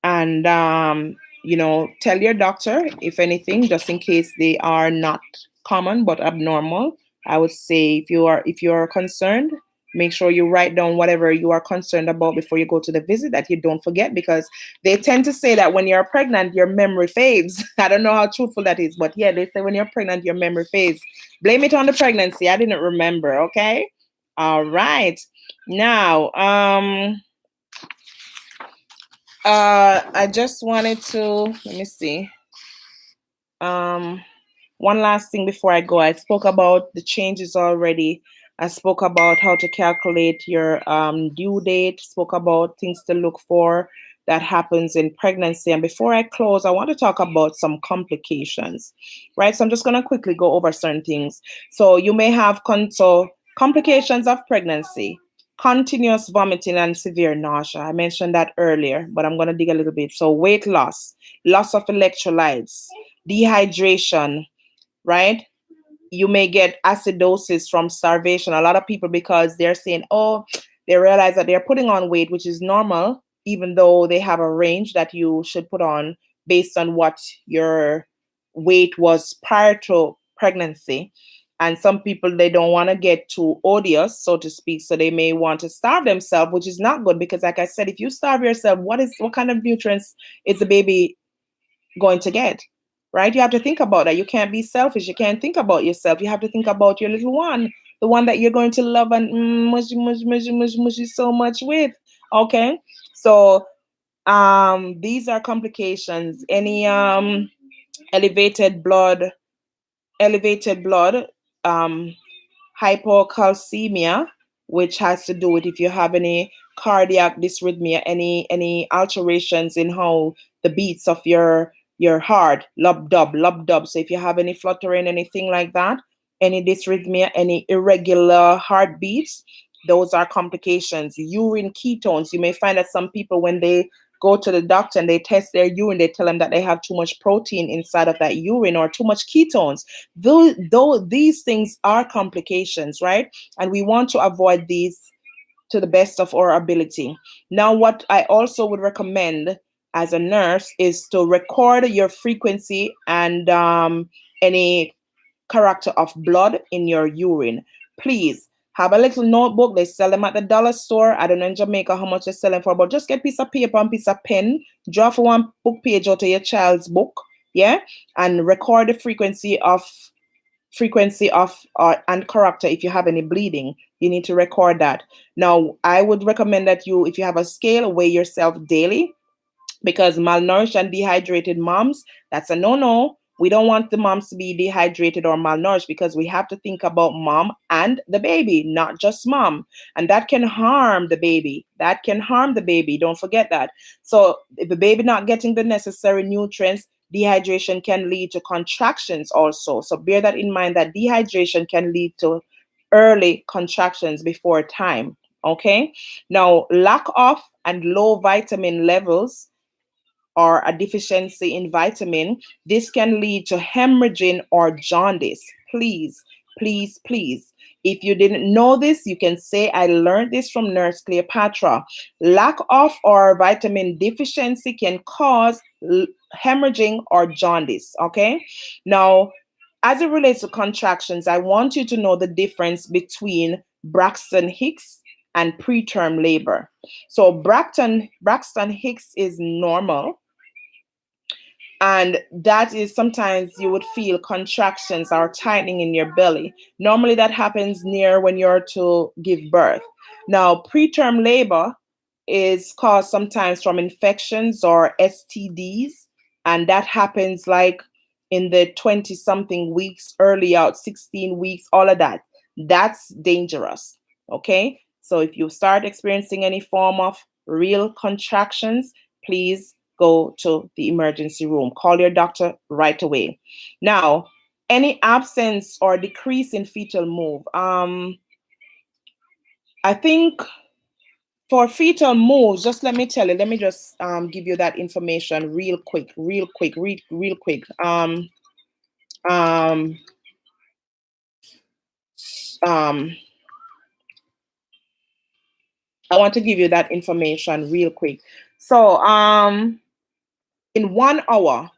And tell your doctor if anything, just in case they are not common but abnormal. I would say if you are concerned, make sure you write down whatever you are concerned about before you go to the visit, that you don't forget, because they tend to say that when you're pregnant your memory fades. I don't know how truthful that is, but yeah, they say when you're pregnant your memory fades. Blame it on the pregnancy. I didn't remember. Okay. All right. Now, I just wanted to, let me see. One last thing before I go. I spoke about the changes already. I spoke about how to calculate your due date, spoke about things to look for that happens in pregnancy. And before I close, I want to talk about some complications, right? So I'm just going to quickly go over certain things. So you may have complications of pregnancy: continuous vomiting and severe nausea. I mentioned that earlier, but I'm going to dig a little bit. So weight loss, loss of electrolytes, dehydration, right? You may get acidosis from starvation. A lot of people, because they're saying, oh, they realize that they're putting on weight, which is normal, even though they have a range that you should put on based on what your weight was prior to pregnancy. And some people, they don't want to get too odious, so to speak. So they may want to starve themselves, which is not good, because like I said, if you starve yourself, what kind of nutrients is the baby going to get? Right? You have to think about that. You can't be selfish. You can't think about yourself. You have to think about your little one, the one that you're going to love and mushy, mushy, mushy, mushy, mushy so much with. Okay. So these are complications. Any elevated blood, um hypocalcemia, which has to do with if you have any cardiac dysrhythmia, any alterations in how the beats of your heart, lub dub. So if you have any fluttering, anything like that, any dysrhythmia, any irregular heartbeats, those are complications. Urine ketones. You may find that some people, when they go to the doctor and they test their urine, they tell them that they have too much protein inside of that urine or too much ketones. Though these things are complications, right? And we want to avoid these to the best of our ability. Now, what I also would recommend as a nurse is to record your frequency and any character of blood in your urine. Please have a little notebook. They sell them at the dollar store. I don't know in Jamaica how much they're selling for, but just get a piece of paper and piece of pen, draw for one book page out of your child's book, yeah, and record the frequency of and character. If you have any bleeding, you need to record that. Now, I would recommend that you, if you have a scale, weigh yourself daily, because malnourished and dehydrated moms, that's a no-no. We don't want the moms to be dehydrated or malnourished, because we have to think about mom and the baby, not just mom. And that can harm the baby. That can harm the baby. Don't forget that. So if the baby not getting the necessary nutrients, dehydration can lead to contractions also. So bear that in mind, that dehydration can lead to early contractions before time. Okay. Now, lack of and low vitamin levels or a deficiency in vitamin, this can lead to hemorrhaging or jaundice. Please, please, please. If you didn't know this, you can say, I learned this from Nurse Cleopatra. Lack of or vitamin deficiency can cause hemorrhaging or jaundice. Okay. Now, as it relates to contractions, I want you to know the difference between Braxton Hicks and preterm labor. So Braxton Hicks is normal, and that is sometimes you would feel contractions or tightening in your belly. Normally that happens near when you're to give birth. Now, preterm labor is caused sometimes from infections or STDs, and that happens like in the 20 something weeks, early out, 16 weeks, all of that. That's dangerous. Okay. So if you start experiencing any form of real contractions, please go to the emergency room. Call your doctor right away. Now, any absence or decrease in fetal move. I think for fetal moves, just let me tell you, let me just give you that information real quick. Um, um, I want to give you that information real quick. So, in 1 hour,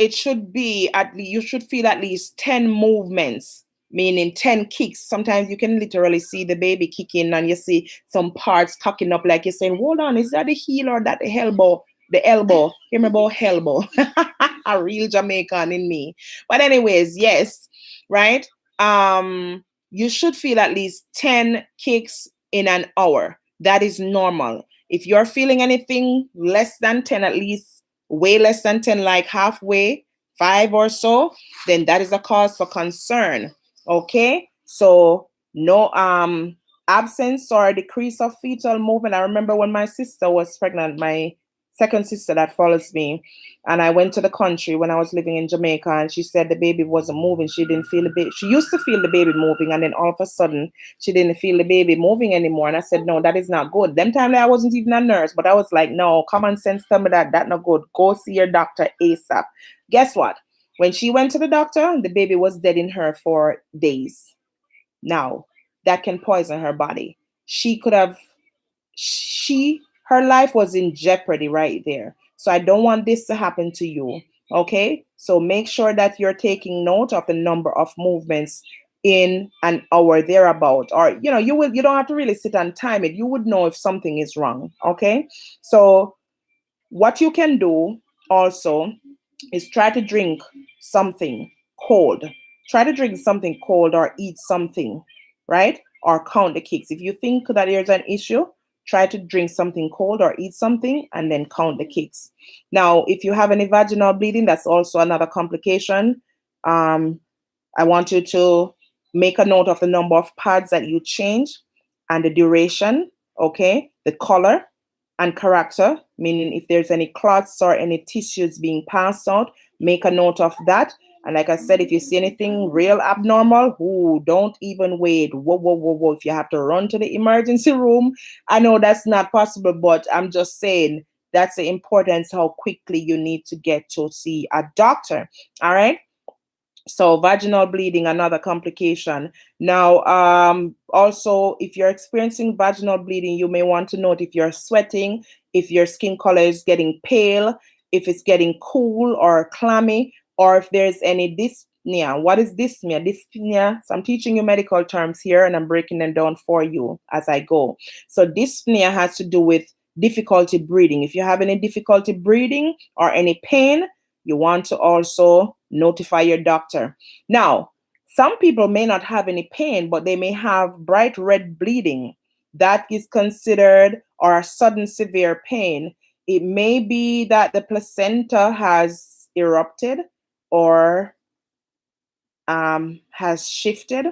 it should be you should feel at least 10 movements, meaning 10 kicks. Sometimes you can literally see the baby kicking and you see some parts cocking up, like you're saying, hold on, is that the heel or that the elbow? The elbow. Hear me about elbow. A real Jamaican in me. But anyways, yes, right? You should feel at least 10 kicks in an hour. That is normal. If you're feeling anything less than 10, at least way less than 10, like halfway, 5 or so, then that is a cause for concern. Okay. So no absence or decrease of fetal movement. I remember when my sister was pregnant, my second sister that follows me, and I went to the country when I was living in Jamaica, and she said the baby wasn't moving. She didn't feel the baby. She used to feel the baby moving, and then all of a sudden she didn't feel the baby moving anymore. And I said, no, that is not good. Them time I wasn't even a nurse, but I was like, no, common sense tell me that not good. Go see your doctor ASAP. Guess what? When she went to the doctor, the baby was dead in her for days. Now, that can poison her body. Her life was in jeopardy right there. So I don't want this to happen to you. Okay. So make sure that you're taking note of the number of movements in an hour thereabout, or you don't have to really sit and time it. You would know if something is wrong. Okay. So what you can do also is try to drink something cold. Try to drink something cold or eat something, right? Or count the kicks. If you think that there's an issue, try to drink something cold or eat something and then count the kicks. Now, if you have any vaginal bleeding, that's also another complication. I want you to Make a note of the number of pads that you change and the duration, okay? The color and character, meaning if there's any clots or any tissues being passed out, make a note of that. And like I said, if you see anything real abnormal, ooh, don't even wait. Whoa, whoa, whoa, whoa. If you have to run to the emergency room, I know that's not possible, but I'm just saying that's the importance how quickly you need to get to see a doctor. All right. So vaginal bleeding, another complication. Now, also, if you're experiencing vaginal bleeding, you may want to note if you're sweating, if your skin color is getting pale, if it's getting cool or clammy, or if there's any dyspnea. What is dyspnea? Dyspnea, so I'm teaching you medical terms here and I'm breaking them down for you as I go. So dyspnea has to do with difficulty breathing. If you have any difficulty breathing or any pain, you want to also notify your doctor. Now, some people may not have any pain, but they may have bright red bleeding. That is considered or a sudden severe pain. It may be that the placenta has erupted or has shifted,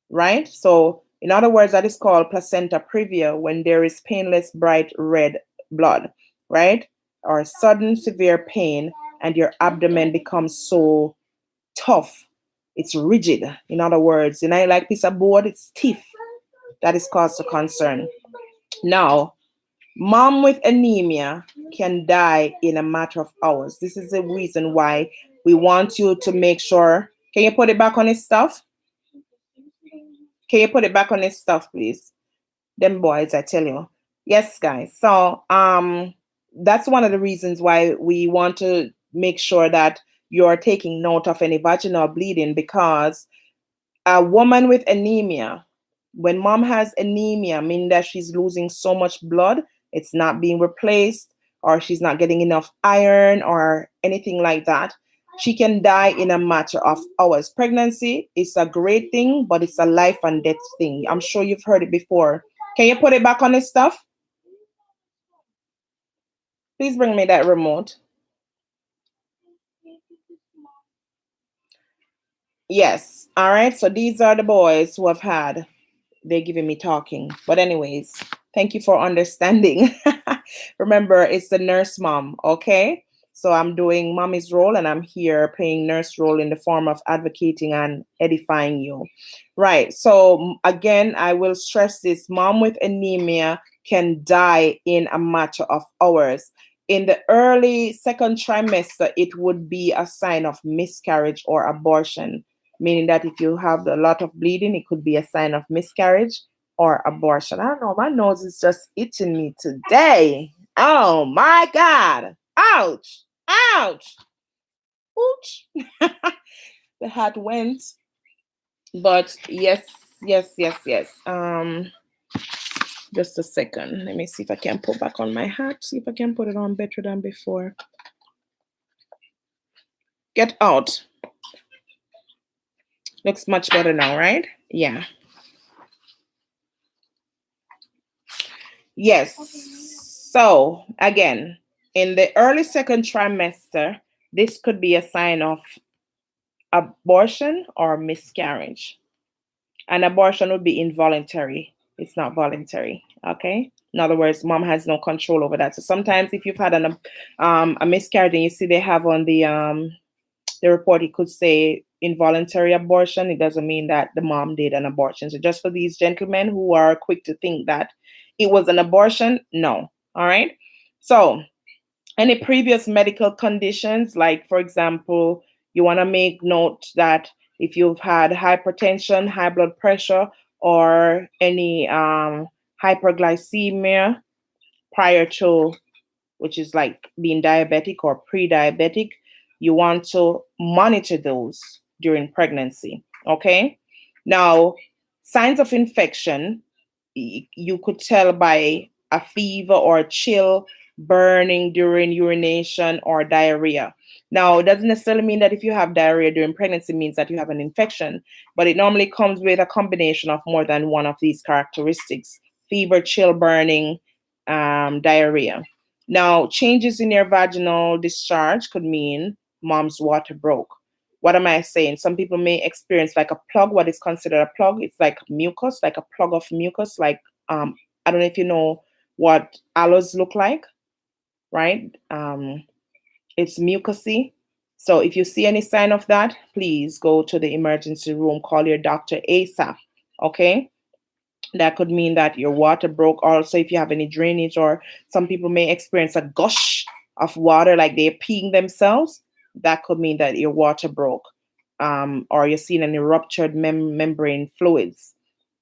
right? So, in other words, that is called placenta previa when there is painless bright red blood, right? Or sudden severe pain and your abdomen becomes so tough. It's rigid. In other words, you know, like piece of board, it's stiff. That is cause for concern. Now, mom with anemia can die in a matter of hours. This is the reason why we want you to make sure. Can you put it back on his stuff? Can you put it back on his stuff, please? Them boys, I tell you. Yes, guys. So that's one of the reasons why we want to make sure that you're taking note of any vaginal bleeding, because a woman with anemia, when mom has anemia, meaning that she's losing so much blood, it's not being replaced, or she's not getting enough iron or anything like that, she can die in a matter of hours. Pregnancy is a great thing, but it's a life and death thing. I'm sure you've heard it before. Can you put it back on this stuff? Please bring me that remote. Yes. All right. So these are the boys who have had, they're giving me talking. But anyways, thank you for understanding. Remember, it's the nurse mom, okay? So I'm doing mommy's role and I'm here playing nurse role in the form of advocating and edifying you. Right. So again, I will stress this. Mom with anemia can die in a matter of hours. In the early second trimester, it would be a sign of miscarriage or abortion, meaning that if you have a lot of bleeding, it could be a sign of miscarriage or abortion. I don't know, my nose is just itching me today. Oh my God. Ouch. Ouch. Ouch. The hat went. But yes, yes, yes, yes. Just a second. Let me see if I can put back on my hat. See if I can put it on better than before. Get out. Looks much better now, right? Yeah. Yes. So again, in the early second trimester, this could be a sign of abortion or miscarriage. An abortion would be involuntary. It's not voluntary. Okay. In other words, mom has no control over that. So sometimes if you've had a miscarriage and you see they have on the report, it could say involuntary abortion. It doesn't mean that the mom did an abortion. So just for these gentlemen who are quick to think that it was an abortion, no. All right. So any previous medical conditions, like for example, you want to make note that if you've had hypertension, high blood pressure, or any hyperglycemia prior to, which is like being diabetic or pre-diabetic, you want to monitor those during pregnancy. Okay. Now, signs of infection, you could tell by a fever or a chill, burning during urination, or diarrhea. Now, it doesn't necessarily mean that if you have diarrhea during pregnancy means that you have an infection, but it normally comes with a combination of more than one of these characteristics: fever, chill, burning, diarrhea. Now, changes in your vaginal discharge could mean mom's water broke. What am I saying? Some people may experience like a plug, what is considered a plug. It's like mucus, like a plug of mucus. Like, I don't know if you know what aloes look like, right? It's mucousy. So if you see any sign of that, please go to the emergency room, call your doctor ASAP. Okay? That could mean that your water broke. Also, if you have any drainage, or some people may experience a gush of water, like they're peeing themselves, that could mean that your water broke, or you're seeing any ruptured membrane fluids.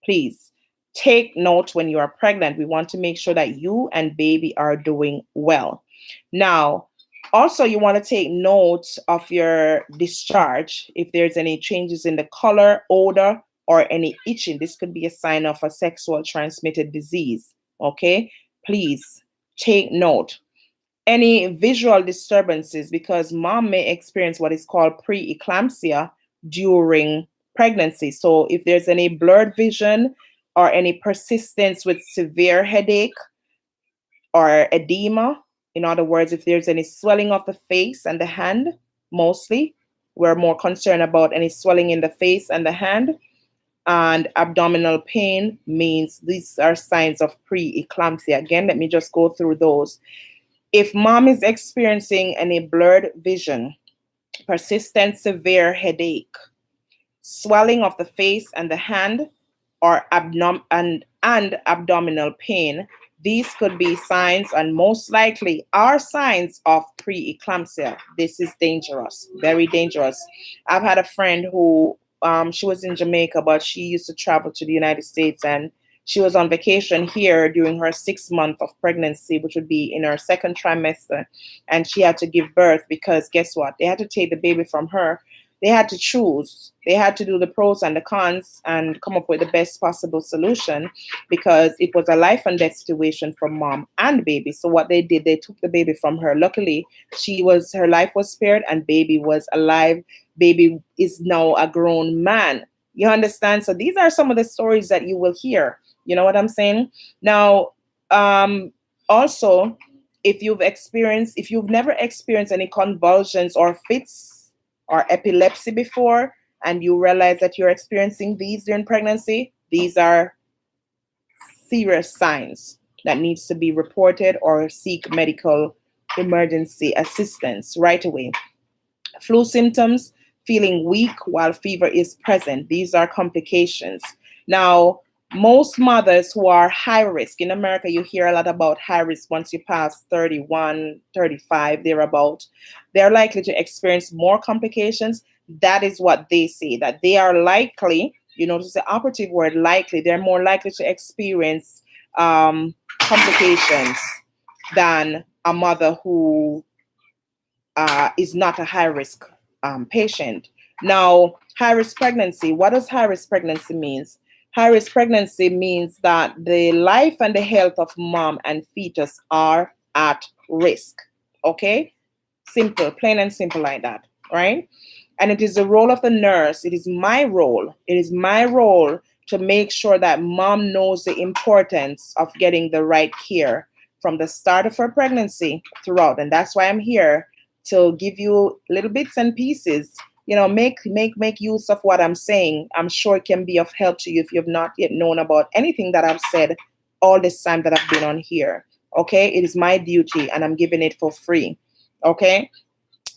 Please take note when you are pregnant. We want to make sure that you and baby are doing well. Now, also, you want to take note of your discharge. If there's any changes in the color, odor, or any itching, this could be a sign of a sexual transmitted disease. Okay, please take note. Any visual disturbances, because mom may experience what is called preeclampsia during pregnancy. So if there's any blurred vision or any persistence with severe headache or edema, in other words, if there's any swelling of the face and the hand, mostly, we're more concerned about any swelling in the face and the hand. And abdominal pain means these are signs of preeclampsia. Again, let me just go through those. If mom is experiencing any blurred vision, persistent severe headache, swelling of the face and the hand, or and abdominal pain, these could be signs, and most likely are signs of preeclampsia. This is dangerous, very dangerous. I've had a friend who she was in Jamaica, but she used to travel to the United States, and she was on vacation here during her 6 month of pregnancy, which would be in her second trimester, and she had to give birth because guess what? They had to take the baby from her. They had to choose. They had to do the pros and the cons and come up with the best possible solution, because it was a life and death situation for mom and baby. So what they did, they took the baby from her. Luckily, her life was spared and baby was alive. Baby is now a grown man. You understand? So these are some of the stories that you will hear. You know what I'm saying? Now, also, if you've never experienced any convulsions or fits or epilepsy before, and you realize that you're experiencing these during pregnancy, these are serious signs that needs to be reported or seek medical emergency assistance right away. Flu symptoms, feeling weak while fever is present. These are complications. Now, most mothers who are high risk, in America, you hear a lot about high risk once you pass 31, 35, thereabout. They're likely to experience more complications. That is what they say, that they are likely, this is the operative word, likely, they're more likely to experience complications than a mother who is not a high risk patient. Now, high risk pregnancy, what does high risk pregnancy means? High risk pregnancy means that the life and the health of mom and fetus are at risk. Okay? Simple, plain and simple like that, right? And it is the role of the nurse. It is my role. It is my role to make sure that mom knows the importance of getting the right care from the start of her pregnancy throughout. And that's why I'm here, to give you little bits and pieces. Make use of what I'm saying. I'm sure it can be of help to you if you've not yet known about anything that I've said all this time that I've been on here. Okay? It is my duty and I'm giving it for free. Okay?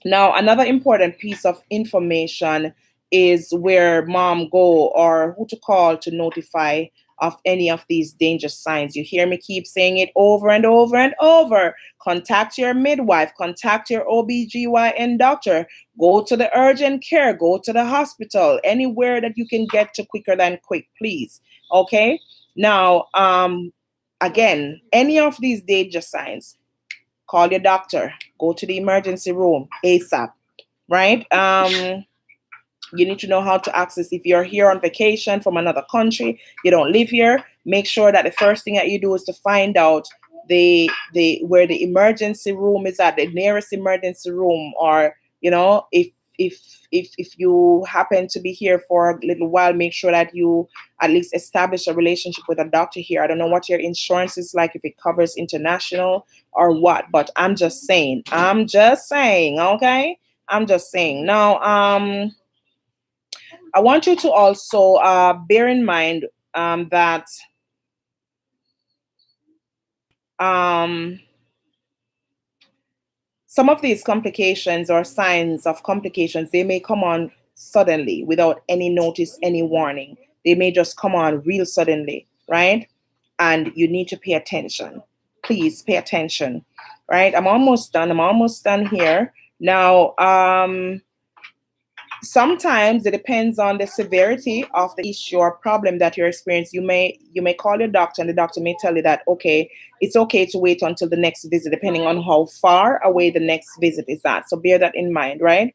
Now, another important piece of information is where mom go or who to call to notify of any of these danger signs. You hear me keep saying it over and over and over. Contact your midwife, contact your OBGYN doctor, go to the urgent care, go to the hospital, anywhere that you can get to quicker than quick, please. Okay? Now, again, any of these danger signs, call your doctor, go to the emergency room ASAP, right? You need to know how to access. If you're here on vacation from another country, you don't live here, make sure that the first thing that you do is to find out where the emergency room is at, the nearest emergency room, or if you happen to be here for a little while, make sure that you at least establish a relationship with a doctor here. I don't know what your insurance is like, if it covers international or what, but I'm just saying, okay? I'm just saying. Now, I want you to also bear in mind that um, some of these complications or signs of complications, they may come on suddenly without any notice, any warning. They may just come on real suddenly, right? And you need to pay attention. Please pay attention, right? I'm almost done. I'm almost done here. Now, sometimes it depends on the severity of the issue or problem that you're experiencing. You may call your doctor, and the doctor may tell you that, okay, it's okay to wait until the next visit, depending on how far away the next visit is at. So bear that in mind, right?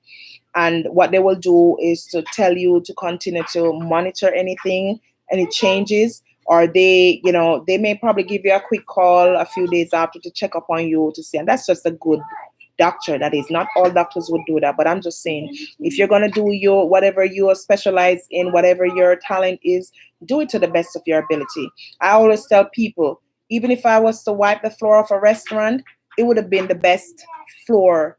And what they will do is to tell you to continue to monitor anything, any changes, or they may probably give you a quick call a few days after to check up on you to see. And that's just a good doctor. That is, not all doctors would do that, but I'm just saying, if you're going to do your whatever you are specialized in, whatever your talent is, do it to the best of your ability. I always tell people, even if I was to wipe the floor of a restaurant, it would have been the best floor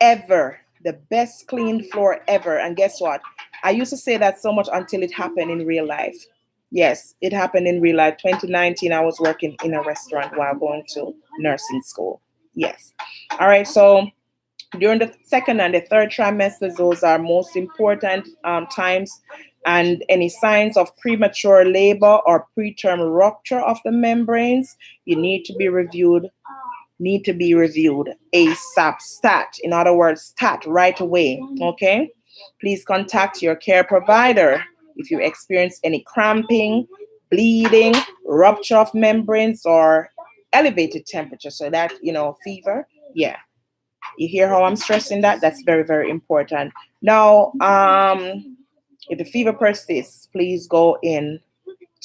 ever, the best cleaned floor ever. And guess what? I used to say that so much until it happened in real life. Yes, it happened in real life. 2019, I was working in a restaurant while going to nursing school. Yes. All right. So during the second and the third trimesters, those are most important times. And any signs of premature labor or preterm rupture of the membranes, you need to be reviewed ASAP, stat. In other words, stat right away. Okay. Please contact your care provider if you experience any cramping, bleeding, rupture of membranes, or elevated temperature. So that, fever. Yeah. You hear how I'm stressing that? That's very, very important. Now, if the fever persists, please go in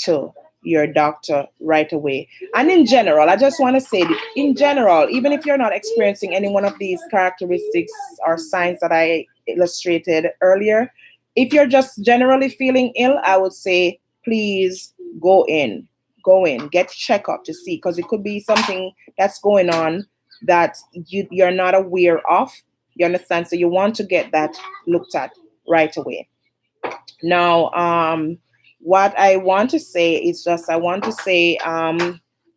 to your doctor right away. And in general, I just want to say that in general, even if you're not experiencing any one of these characteristics or signs that I illustrated earlier, if you're just generally feeling ill, I would say please go in. Go in, get checked up to see, because it could be something that's going on that you're not aware of. You understand? So you want to get that looked at right away. Now, what I want to say is just, I want to say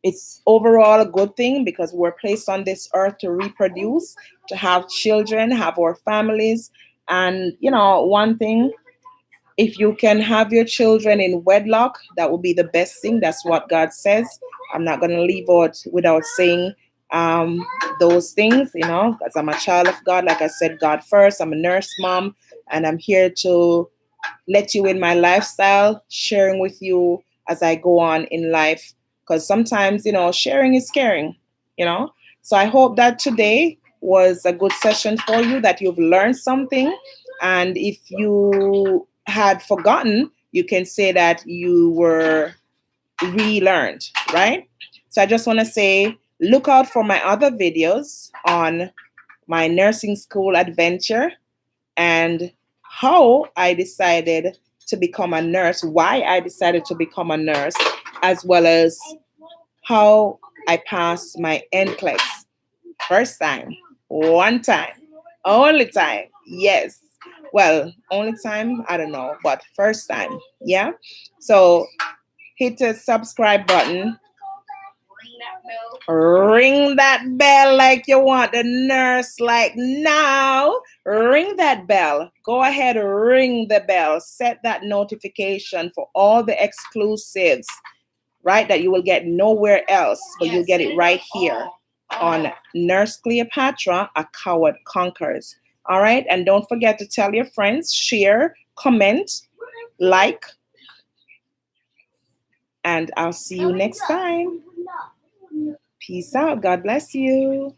it's overall a good thing, because we're placed on this earth to reproduce, to have children, have our families. And, one thing, if you can have your children in wedlock, that will be the best thing. That's what God says. I'm not going to leave out without saying um, those things, because I'm a child of God. Like I said, God first. I'm a nurse mom, and I'm here to let you in my lifestyle, sharing with you as I go on in life. Because sometimes, sharing is caring, you know. So I hope that today was a good session for you, that you've learned something. And if you had forgotten, you can say that you were relearned, right? So I just want to say, look out for my other videos on my nursing school adventure, and how I decided to become a nurse, why I decided to become a nurse, as well as how I passed my NCLEX. First time, one time, only time. Yes. Well, only time, I don't know, but first time. Yeah. So hit the subscribe button. Ring that bell like you want the nurse, like now. Ring that bell. Go ahead, ring the bell. Set that notification for all the exclusives, right? That you will get nowhere else, but you'll get it right here on Nurse Cleopatra, A Coward Conquers. All right. And don't forget to tell your friends, share, comment, like, and I'll see you next time. Peace out. God bless you.